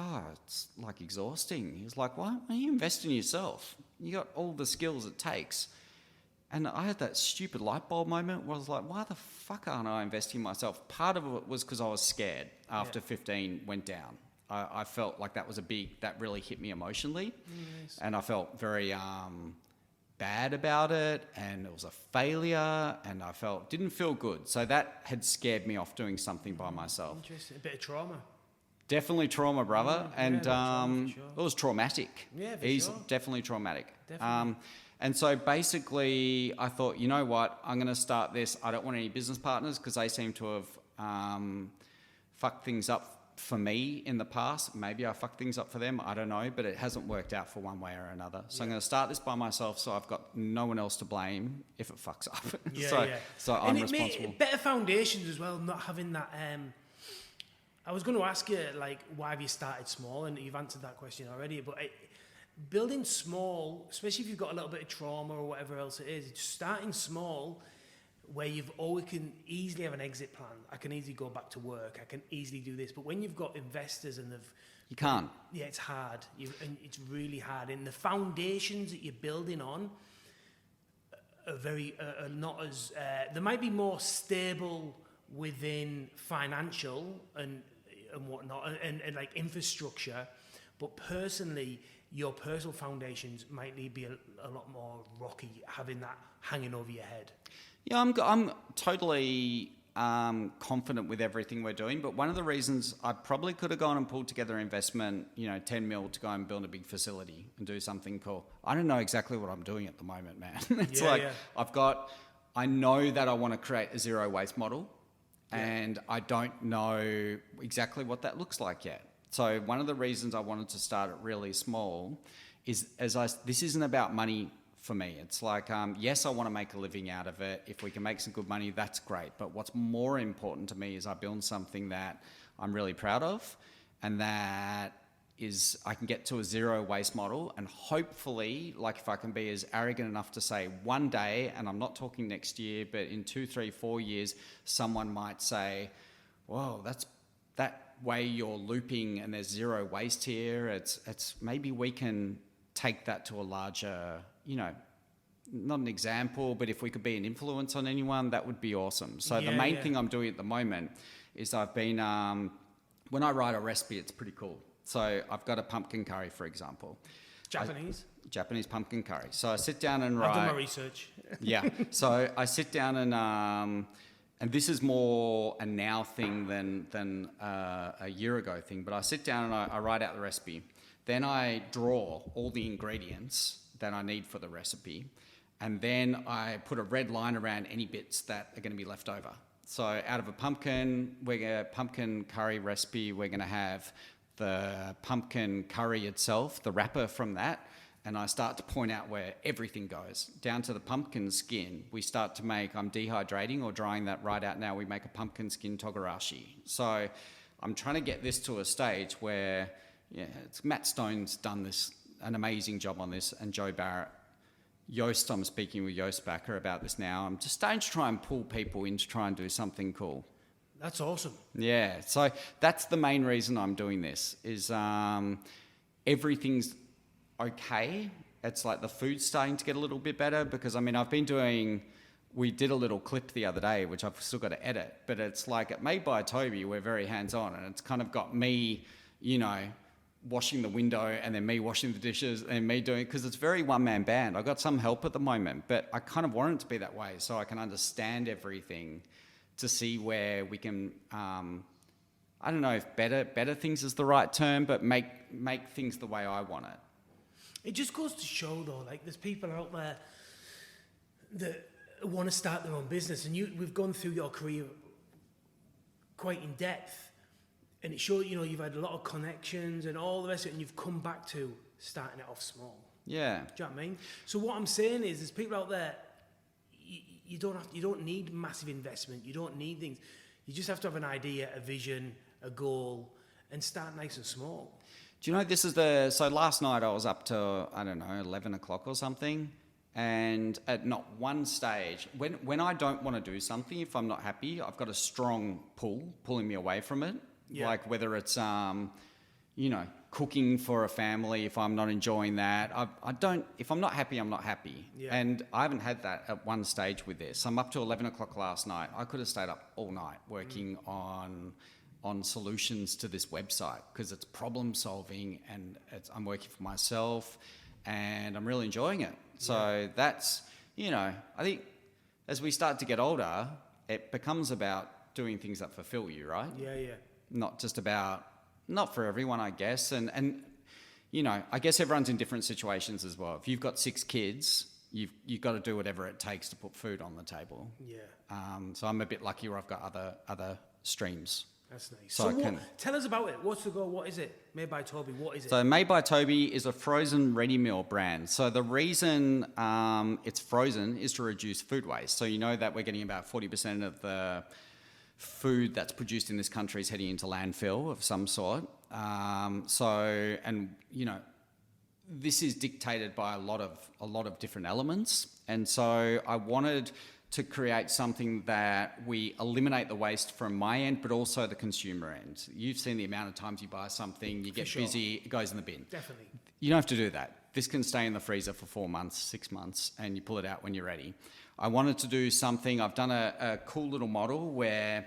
it's like exhausting. He was like, why don't you invest in yourself? You got all the skills it takes. And I had that stupid light bulb moment where I was like, why the fuck aren't I investing in myself? Part of it was because I was scared after 15 went down. I felt like that really hit me emotionally. Yes. And I felt very bad about it, and it was a failure, and I didn't feel good. So that had scared me off doing something by myself. Interesting. A bit of trauma. Definitely trauma, brother. And trauma, for sure. It was traumatic. Yeah, for sure. Definitely traumatic. Definitely. And so basically I thought, you know what, I'm going to start this. I don't want any business partners because they seem to have fucked things up for me in the past. Maybe I fucked things up for them, I don't know, but it hasn't worked out for one way or another. So I'm going to start this by myself, so I've got no one else to blame if it fucks up. So I'm responsible. Better foundations as well, not having that... I was going to ask you, why have you started small? And you've answered that question already, but building small, especially if you've got a little bit of trauma or whatever else it is, starting small where you've always can easily have an exit plan. I can easily go back to work. I can easily do this. But when you've got investors and you can't. Yeah, it's hard. And it's really hard. And the foundations that you're building on are not as they might be more stable within financial and whatnot and like infrastructure, but personally, your personal foundations might need to be a lot more rocky, having that hanging over your head. Yeah, I'm totally confident with everything we're doing, but one of the reasons I probably could have gone and pulled together investment, 10 mil to go and build a big facility and do something cool. I don't know exactly what I'm doing at the moment, man. It's I know that I want to create a zero waste model, and I don't know exactly what that looks like yet. So one of the reasons I wanted to start it really small is this isn't about money for me. It's like, yes, I want to make a living out of it. If we can make some good money, that's great. But what's more important to me is I build something that I'm really proud of, and that is I can get to a zero waste model, and hopefully, like if I can be as arrogant enough to say one day, and I'm not talking next year, but in 2, 3, 4 years, someone might say, whoa, that's that way you're looping and there's zero waste here. It's maybe we can take that to a larger, not an example, but if we could be an influence on anyone, that would be awesome. So the main thing I'm doing at the moment is I've been, when I write a recipe, it's pretty cool. So I've got a pumpkin curry, for example. Japanese pumpkin curry. So I sit down and write. I've done my research. Yeah. So I sit down and this is more a now thing than a year ago thing, but I sit down and I write out the recipe. Then I draw all the ingredients that I need for the recipe, and then I put a red line around any bits that are going to be left over. So out of a pumpkin curry recipe, we're going to have the pumpkin curry itself, the wrapper from that, and I start to point out where everything goes. Down to the pumpkin skin, we start to make, I'm dehydrating or drying that right out now, we make a pumpkin skin togarashi. So I'm trying to get this to a stage where, Matt Stone's done an amazing job on this, and Joe Barrett. Yost, I'm speaking with Yost Backer about this now. I'm just starting to try and pull people in to try and do something cool. That's awesome. Yeah, so that's the main reason I'm doing this, is everything's okay. It's like the food's starting to get a little bit better, because we did a little clip the other day, which I've still got to edit, but it's like at Made by Tobie, we're very hands-on, and it's kind of got me, washing the window and then me washing the dishes and me doing, because it's very one-man band. I've got some help at the moment, but I kind of want it to be that way so I can understand everything to see where we can, I don't know if better things is the right term, but make things the way I want it. It just goes to show, though, like there's people out there that want to start their own business, and we've gone through your career quite in depth, and it shows, you've had a lot of connections and all the rest of it, and you've come back to starting it off small. Yeah. Do you know what I mean? So what I'm saying is, there's people out there, you don't need massive investment, you don't need things. You just have to have an idea, a vision, a goal, and start nice and small. Do you know, so last night I was up to, 11 o'clock or something, and at not one stage, when I don't want to do something, if I'm not happy, I've got a strong pull pulling me away from it. Yeah. Like whether it's, cooking for a family, if I'm not enjoying that, if I'm not happy, I'm not happy. Yeah. And I haven't had that at one stage with this. I'm up to 11 o'clock last night. I could have stayed up all night working on solutions to this website, because it's problem solving, and I'm working for myself, and I'm really enjoying it. So that's, I think as we start to get older, it becomes about doing things that fulfill you, right? Yeah, yeah. Not for everyone, I guess. And I guess everyone's in different situations as well. If you've got 6 kids, you've got to do whatever it takes to put food on the table. Yeah. So I'm a bit lucky where I've got other streams. That's nice. So tell us about it. What's the goal? What is it? Made by Tobie. What is it? So Made by Tobie is a frozen ready meal brand. So the reason it's frozen is to reduce food waste. So that we're getting about 40% of the food that's produced in this country is heading into landfill of some sort. This is dictated by a lot of different elements. And so I wanted to create something that we eliminate the waste from my end, but also the consumer end. You've seen the amount of times you buy something, you get busy, it goes in the bin. Definitely. You don't have to do that. This can stay in the freezer for 4 months, 6 months, and you pull it out when you're ready. I wanted to do something, I've done a cool little model where,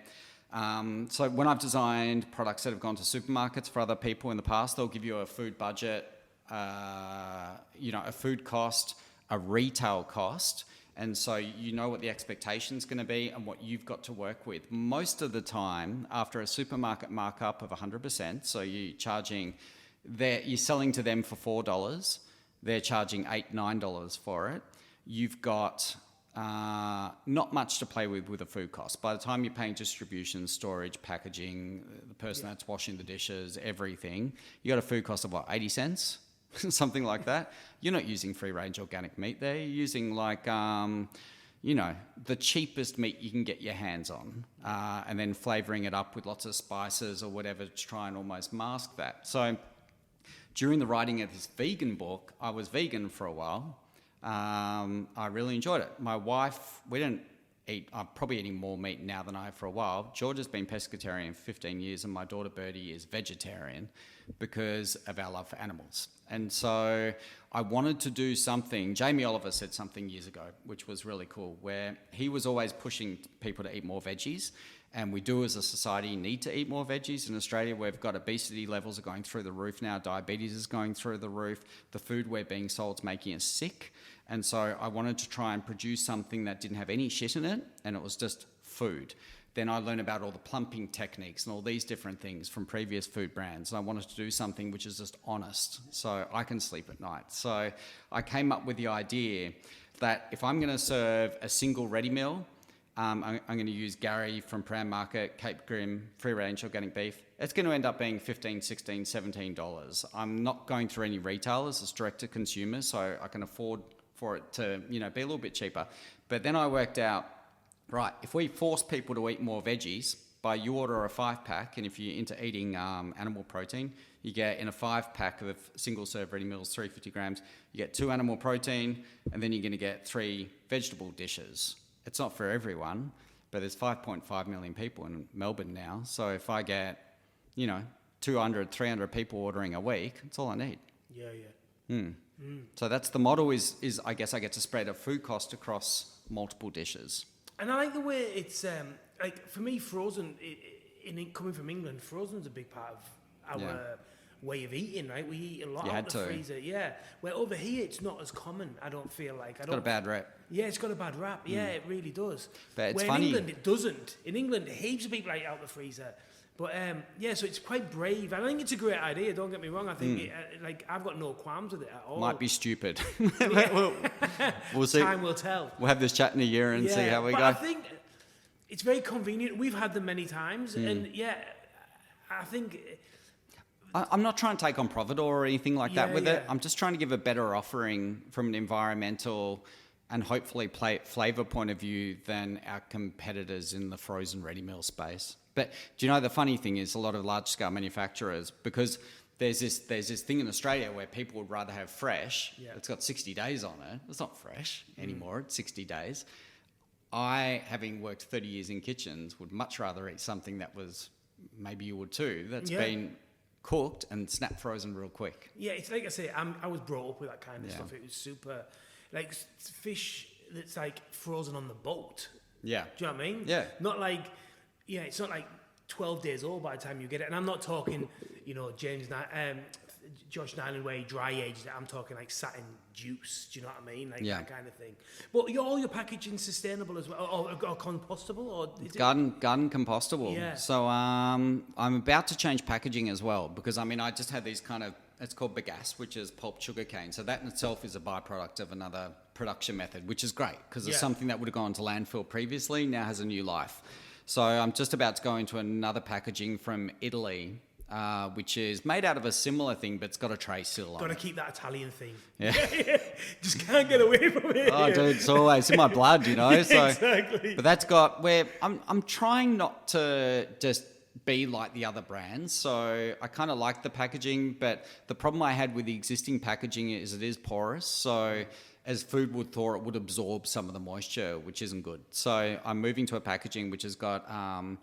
so when I've designed products that have gone to supermarkets for other people in the past, they'll give you a food budget, a food cost, a retail cost, and so you know what the expectation's going to be and what you've got to work with. Most of the time, after a supermarket markup of 100%, so you're selling to them for $4, they're charging $8, $9 for it. You've got not much to play with a food cost. By the time you're paying distribution, storage, packaging, the person that's washing the dishes, everything, you got a food cost of what, 80 cents? Something like that. You're not using free-range organic meat there. You're using the cheapest meat you can get your hands on, and then flavouring it up with lots of spices or whatever to try and almost mask that. So during the writing of this vegan book, I was vegan for a while. I really enjoyed it. My wife, we didn't eat, I'm probably eating more meat now than I have for a while. George has been pescatarian for 15 years and my daughter Birdie is vegetarian because of our love for animals. And so I wanted to do something. Jamie Oliver said something years ago, which was really cool, where he was always pushing people to eat more veggies. And we do as a society need to eat more veggies. In Australia, we've got obesity levels are going through the roof now. Diabetes is going through the roof. The food we're being sold is making us sick. And so I wanted to try and produce something that didn't have any shit in it, and it was just food. Then I learned about all the plumping techniques and all these different things from previous food brands. And I wanted to do something which is just honest, so I can sleep at night. So I came up with the idea that if I'm going to serve a single ready meal, I'm going to use Gary from Prahran Market, Cape Grim, free-range organic beef. It's going to end up being $15, $16, $17. I'm not going through any retailers. It's direct to consumer, so I can afford for it to be a little bit cheaper. But then I worked out, right, if we force people to eat more veggies, you order a 5-pack, and if you're into eating animal protein, you get in a 5-pack of single-serve ready meals, 350 grams, you get 2 animal protein, and then you're going to get 3 vegetable dishes. It's not for everyone, but there's 5.5 million people in Melbourne now. So if I get, 200, 300 people ordering a week, that's all I need. Yeah. So that's the model is I guess I get to spread a food cost across multiple dishes. And I like the way it's, for me, frozen, coming from England, frozen's a big part of our way of eating, right? We eat a lot out of the freezer. Yeah. Where over here, it's not as common, I don't feel like. It's got a bad rep. Yeah, it's got a bad rap. Yeah, it really does. But it's Where funny. in England, it doesn't. In England, heaps of people eat out the freezer. But so it's quite brave. I think it's a great idea. Don't get me wrong. I think I've got no qualms with it at all. Might be stupid. We'll see. Time will tell. We'll have this chat in a year and see how we go. I think it's very convenient. We've had them many times, and I think. I'm not trying to take on profit or anything like that with it. I'm just trying to give a better offering from an environmental and hopefully flavour point of view than our competitors in the frozen ready meal space. But do you know the funny thing is a lot of large scale manufacturers, because there's this thing in Australia where people would rather have fresh. It's got 60 days on it. It's not fresh anymore. It's 60 days. I, having worked 30 years in kitchens, would much rather eat something that was, maybe you would too, that's been cooked and snap frozen real quick. Yeah, it's like I say, I was brought up with that kind of stuff. It was super, like fish that's like frozen on the boat. Yeah. Do you know what I mean? Yeah. Not like, it's not like 12 days old by the time you get it. And I'm not talking, Josh Nyland way dry aged. I'm talking like satin juice. Do you know what I mean? Like that kind of thing. But all your packaging sustainable as well, or compostable, or is garden compostable. Yeah. So I'm about to change packaging as well, because I just had these kind of, it's called bagasse, which is pulped sugarcane. So that in itself is a byproduct of another production method, which is great because it's something that would have gone to landfill previously, now has a new life. So I'm just about to go into another packaging from Italy, which is made out of a similar thing, but it's got a tray seal on it. Got to keep that Italian theme. Yeah. Just can't get away from it. Oh, dude, it's always in my blood, So, exactly. But that's got where I'm trying not to just be like the other brands. So I kind of like the packaging, but the problem I had with the existing packaging is it is porous. So as food would thaw, it would absorb some of the moisture, which isn't good. So I'm moving to a packaging which has got, an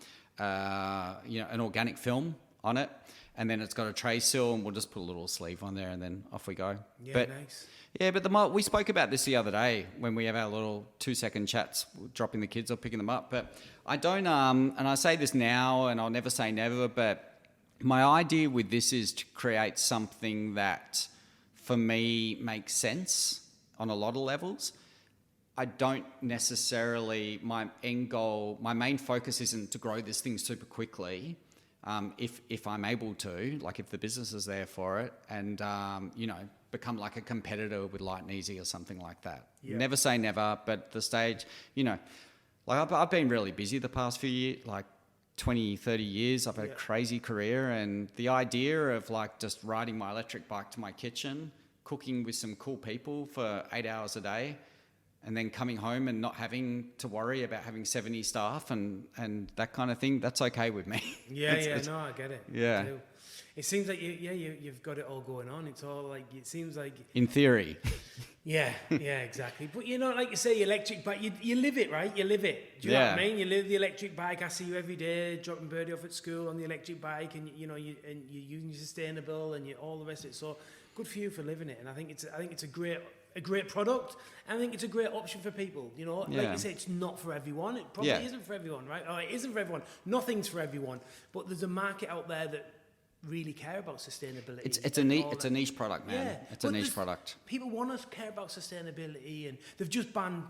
organic film on it, and then it's got a tray seal, and we'll just put a little sleeve on there, and then off we go. Yeah, but, nice. Yeah, but we spoke about this the other day when we have our little 2-second chats, dropping the kids or picking them up. But I don't, and I say this now, and I'll never say never, but my idea with this is to create something that, for me, makes sense on a lot of levels. I don't necessarily, my end goal, my main focus isn't to grow this thing super quickly. If I'm able to, like if the business is there for it, and become like a competitor with Light and Easy or something like that. Yeah. Never say never, but the stage, like I've been really busy the past few years, like 20, 30 years. I've had a crazy career, and the idea of like just riding my electric bike to my kitchen, cooking with some cool people for 8 hours a day, and then coming home and not having to worry about having 70 staff and that kind of thing, that's okay with me. Yeah, no, I get it. Yeah. It seems like you've got it all going on. It's all like, it seems like... In theory. Yeah, exactly. But like you say, electric bike, you live it, right? You live it. Do you know what I mean? You live the electric bike. I see you every day dropping Birdie off at school on the electric bike, and you're using sustainable and all the rest of it. So good for you for living it. And I think it's a great product. And I think it's a great option for people. Like you say, it's not for everyone. It probably isn't for everyone, right? Or it isn't for everyone. Nothing's for everyone. But there's a market out there that really care about sustainability. It's a niche product, man. Yeah. It's a niche product. People want to care about sustainability, and they've just banned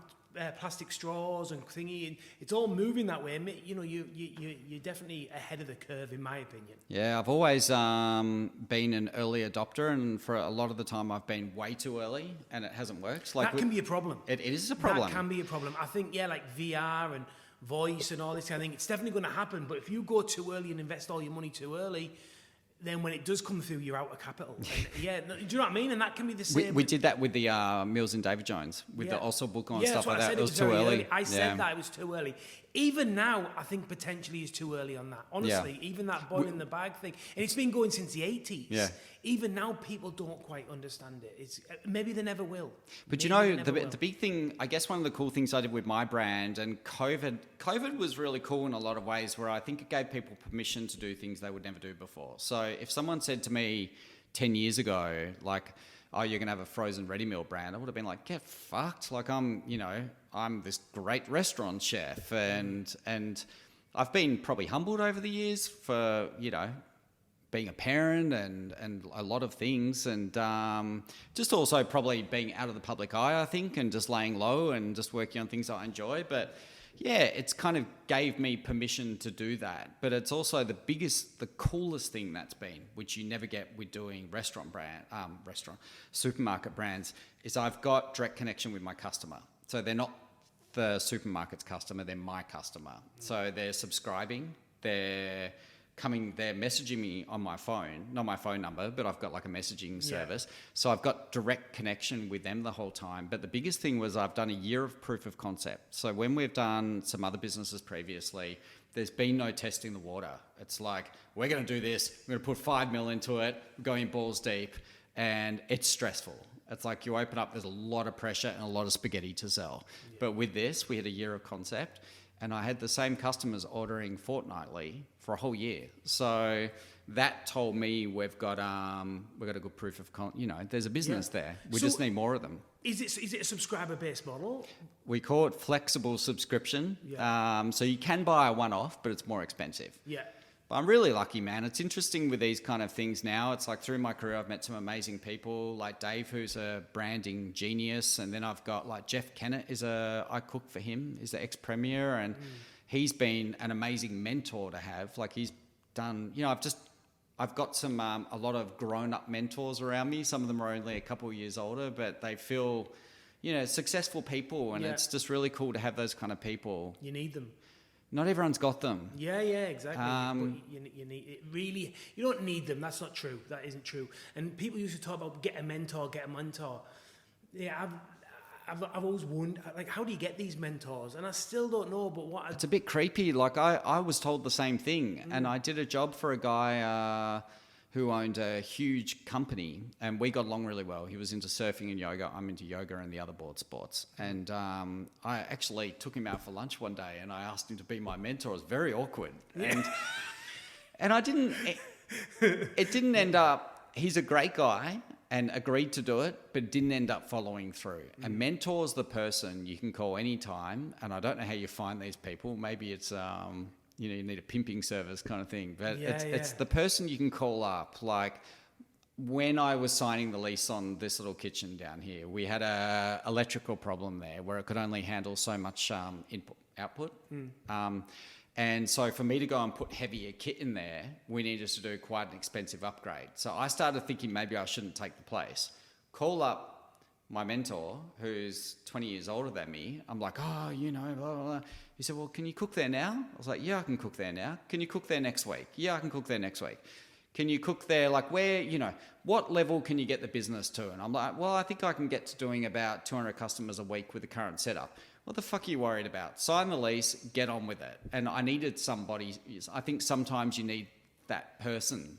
plastic straws and thingy, and it's all moving that way. You're definitely ahead of the curve, in my opinion. Yeah, I've always been an early adopter, and for a lot of the time I've been way too early, and it hasn't worked. Like that can be a problem. It is a problem. That can be a problem. I think, like VR and voice and all this kind of thing, it's definitely going to happen. But if you go too early and invest all your money too early, then when it does come through, you're out of capital. And do you know what I mean? And that can be the same. We did that with the Mills and David Jones, with the also book on stuff like that. It was too early. I said that it was too early. Even now, I think potentially is too early on that. Honestly, even that boil in the bag thing. And it's been going since the 80s. Yeah. Even now, people don't quite understand it. Maybe they never will. But the big thing, I guess one of the cool things I did with my brand, and COVID was really cool in a lot of ways, where I think it gave people permission to do things they would never do before. So if someone said to me 10 years ago, like, oh, you're going to have a frozen ready meal brand, I would have been like, get fucked. Like, I'm this great restaurant chef, and I've been probably humbled over the years for, being a parent and a lot of things, and just also probably being out of the public eye, I think, and just laying low and just working on things I enjoy. But yeah, it's kind of gave me permission to do that. But it's also the coolest thing that's been, which you never get with doing supermarket brands, is I've got direct connection with my customer. So they're not the supermarket's customer, they're my customer. So they're subscribing, they're messaging me on my phone, not my phone number, but I've got like a messaging service. So I've got direct connection with them the whole time. But the biggest thing was I've done a year of proof of concept. So when we've done some other businesses previously, there's been no testing the water. It's like, we're going to do this, we're going to put 5 mil into it, going balls deep, and it's stressful. It's like you open up, there's a lot of pressure and a lot of spaghetti to sell. Yeah. But with this, we had a year of concept, and I had the same customers ordering fortnightly for a whole year. So that told me we've got a good proof of there's a business there. We just need more of them. Is it a subscriber-based model? We call it flexible subscription. Yeah. So you can buy a one-off, but it's more expensive. Yeah. But I'm really lucky, man. It's interesting with these kind of things now. It's like through my career, I've met some amazing people like Dave, who's a branding genius. And then I've got like Jeff Kennett I cook for him, is the ex-premier. And he's been an amazing mentor to have. Like he's done, I've got some, a lot of grown-up mentors around me. Some of them are only a couple of years older, but they feel, successful people. And it's just really cool to have those kind of people. You need them. Not everyone's got them. Yeah, exactly. But you need it really. You don't need them. That's not true. That isn't true. And people used to talk about get a mentor. Yeah, I've always wondered, like, how do you get these mentors? And I still don't know. But it's a bit creepy. Like I was told the same thing, and I did a job for a guy who owned a huge company, and we got along really well. He was into surfing and yoga. I'm into yoga and the other board sports. And I actually took him out for lunch one day, and I asked him to be my mentor. It was very awkward. And I didn't... It didn't end up... He's a great guy and agreed to do it, but didn't end up following through. A mentor's the person you can call anytime, and I don't know how you find these people. Maybe it's... you need a pimping service kind of thing. But it's the person you can call up. Like when I was signing the lease on this little kitchen down here, we had a electrical problem there where it could only handle so much output. And so for me to go and put heavier kit in there, we needed to do quite an expensive upgrade. So I started thinking maybe I shouldn't take the place. Call up my mentor, who's 20 years older than me. I'm like, blah, blah, blah. He said, well, can you cook there now? I was like, yeah, I can cook there now. Can you cook there next week? Yeah, I can cook there next week. Can you cook there, like where, what level can you get the business to? And I'm like, well, I think I can get to doing about 200 customers a week with the current setup. What the fuck are you worried about? Sign the lease, get on with it. And I needed somebody, I think sometimes you need that person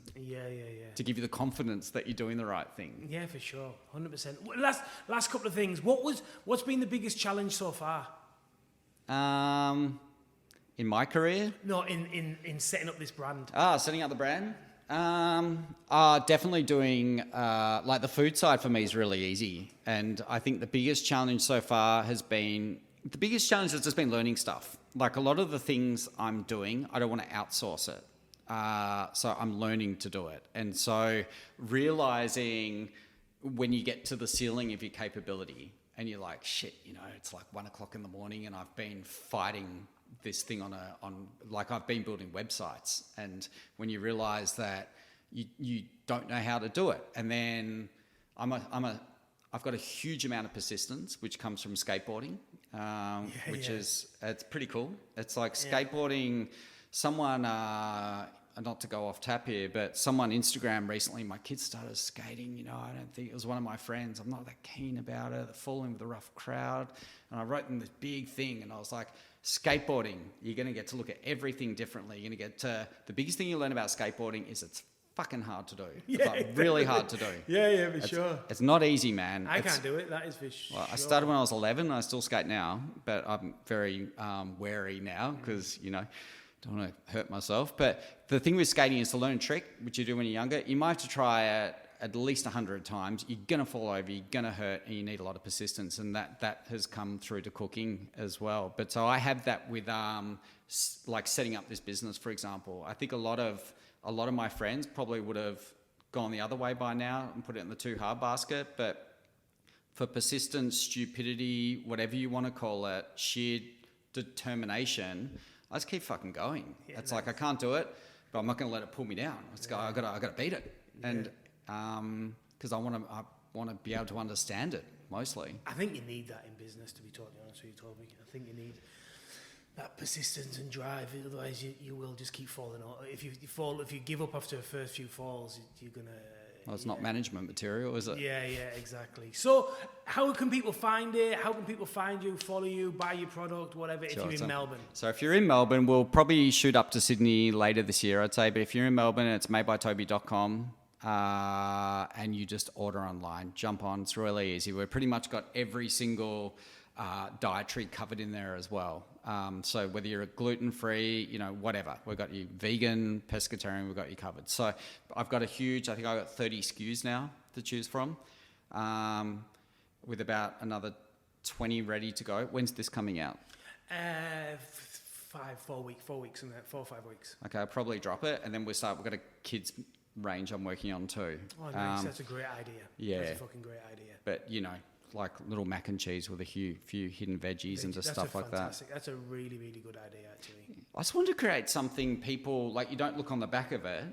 to give you the confidence that you're doing the right thing. Yeah, for sure, 100%. Last couple of things. What's been the biggest challenge so far? In my career? No, in setting up this brand. Setting up the brand? Definitely doing, like the food side for me is really easy. And I think the biggest challenge so far has just been learning stuff. Like a lot of the things I'm doing, I don't want to outsource it. So I'm learning to do it. And so realizing when you get to the ceiling of your capability and you're like, shit, it's like 1 o'clock in the morning and I've been fighting this thing I've been building websites. And when you realize that you don't know how to do it. And then I've got a huge amount of persistence, which comes from skateboarding, it's pretty cool. It's like skateboarding, someone, not to go off tap here, but someone Instagram recently, my kids started skating, I don't think it was one of my friends. I'm not that keen about it. They're falling with a rough crowd. And I wrote them this big thing and I was like, skateboarding, you're going to get to look at everything differently. You're going to get to, the biggest thing you learn about skateboarding is it's fucking hard to do. It's like really hard to do. Yeah, for sure. It's not easy, man. I can't do it, that is for sure. Well, I started when I was 11, I still skate now, but I'm very wary now because, don't want to hurt myself. But the thing with skating is to learn a trick, which you do when you're younger. You might have to try it at least 100 times. You're going to fall over, you're going to hurt, and you need a lot of persistence. And that has come through to cooking as well. But so I have that with like setting up this business, for example. I think a lot of my friends probably would have gone the other way by now and put it in the too hard basket. But for persistence, stupidity, whatever you want to call it, sheer determination, I just keep fucking going. Yeah, it's like I can't do it, but I'm not going to let it pull me down. I got to beat it, and because I want to be able to understand it mostly. I think you need that in business, to be totally honest with you, Tobie. I think you need that persistence and drive. Otherwise, you will just keep falling off. If you give up after the first few falls, you're gonna. Well, it's not management material, is it? Yeah, exactly. So, how can people find it? How can people find you, follow you, buy your product, whatever, if you're in Melbourne? So, if you're in Melbourne, we'll probably shoot up to Sydney later this year, I'd say. But if you're in Melbourne, it's madebytobie.com. And you just order online. Jump on. It's really easy. We've pretty much got every single dietary covered in there as well. So whether you're gluten-free, whatever, we've got you vegan, pescatarian, we've got you covered. So I've got I think I've got 30 SKUs now to choose from, with about another 20 ready to go. When's this coming out? 4 weeks and that, 4 or 5 weeks. Okay, I'll probably drop it, and then we've got a kids range I'm working on too. Oh, nice. That's a great idea. Yeah. That's a fucking great idea. But, like little mac and cheese with a few hidden veggies and just stuff like that. That's a really, really good idea, actually. I just wanted to create something people, like you don't look on the back of it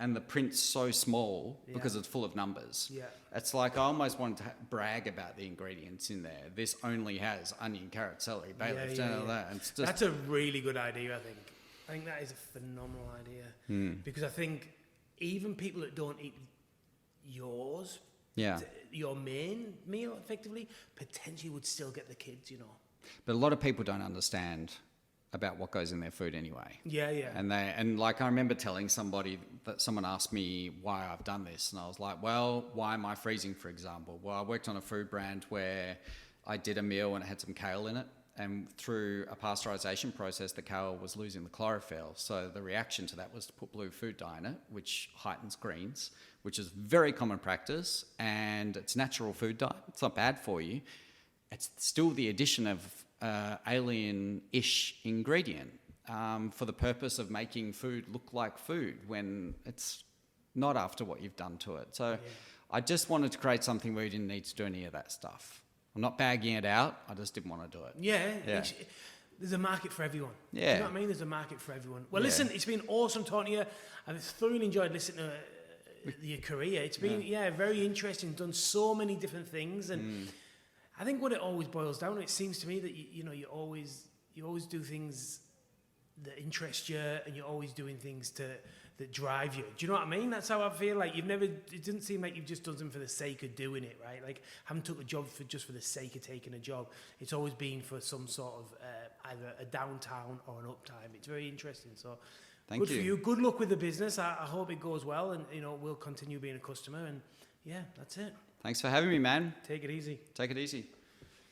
and the print's so small because it's full of numbers. Yeah. It's like I almost wanted to brag about the ingredients in there. This only has onion, carrot, celery, bay leaf, that. And it's just, that's a really good idea, I think. I think that is a phenomenal idea. Because I think even people that don't eat yours, your main meal, effectively, potentially would still get the kids, But a lot of people don't understand about what goes in their food anyway. Yeah, yeah. And like I remember telling somebody that someone asked me why I've done this, and I was like, well, why am I freezing, for example? Well, I worked on a food brand where I did a meal and it had some kale in it, and through a pasteurization process, the kale was losing the chlorophyll. So the reaction to that was to put blue food dye in it, which heightens greens, which is very common practice, and it's natural food dye. It's not bad for you. It's still the addition of alien-ish ingredient for the purpose of making food look like food when it's not after what you've done to it. So I just wanted to create something where you didn't need to do any of that stuff. I'm not bagging it out. I just didn't want to do it. Yeah. There's a market for everyone. Yeah. Do you know what I mean? There's a market for everyone. Well, listen, it's been awesome talking to you. I've thoroughly enjoyed listening to your career. It's been, very interesting. Done so many different things. And I think what it always boils down to, it seems to me that, you always do things that interest you, and you're always doing things that drive you. Do you know what I mean? That's how I feel. Like it didn't seem like you've just done something for the sake of doing it, right? Like, haven't took a job just for the sake of taking a job. It's always been for some sort of either a downtown or an uptime. It's very interesting. So Thank good you. for you. Good luck with the business. I hope it goes well, and we'll continue being a customer. And yeah, that's it. Thanks for having me, man. Take it easy. Take it easy.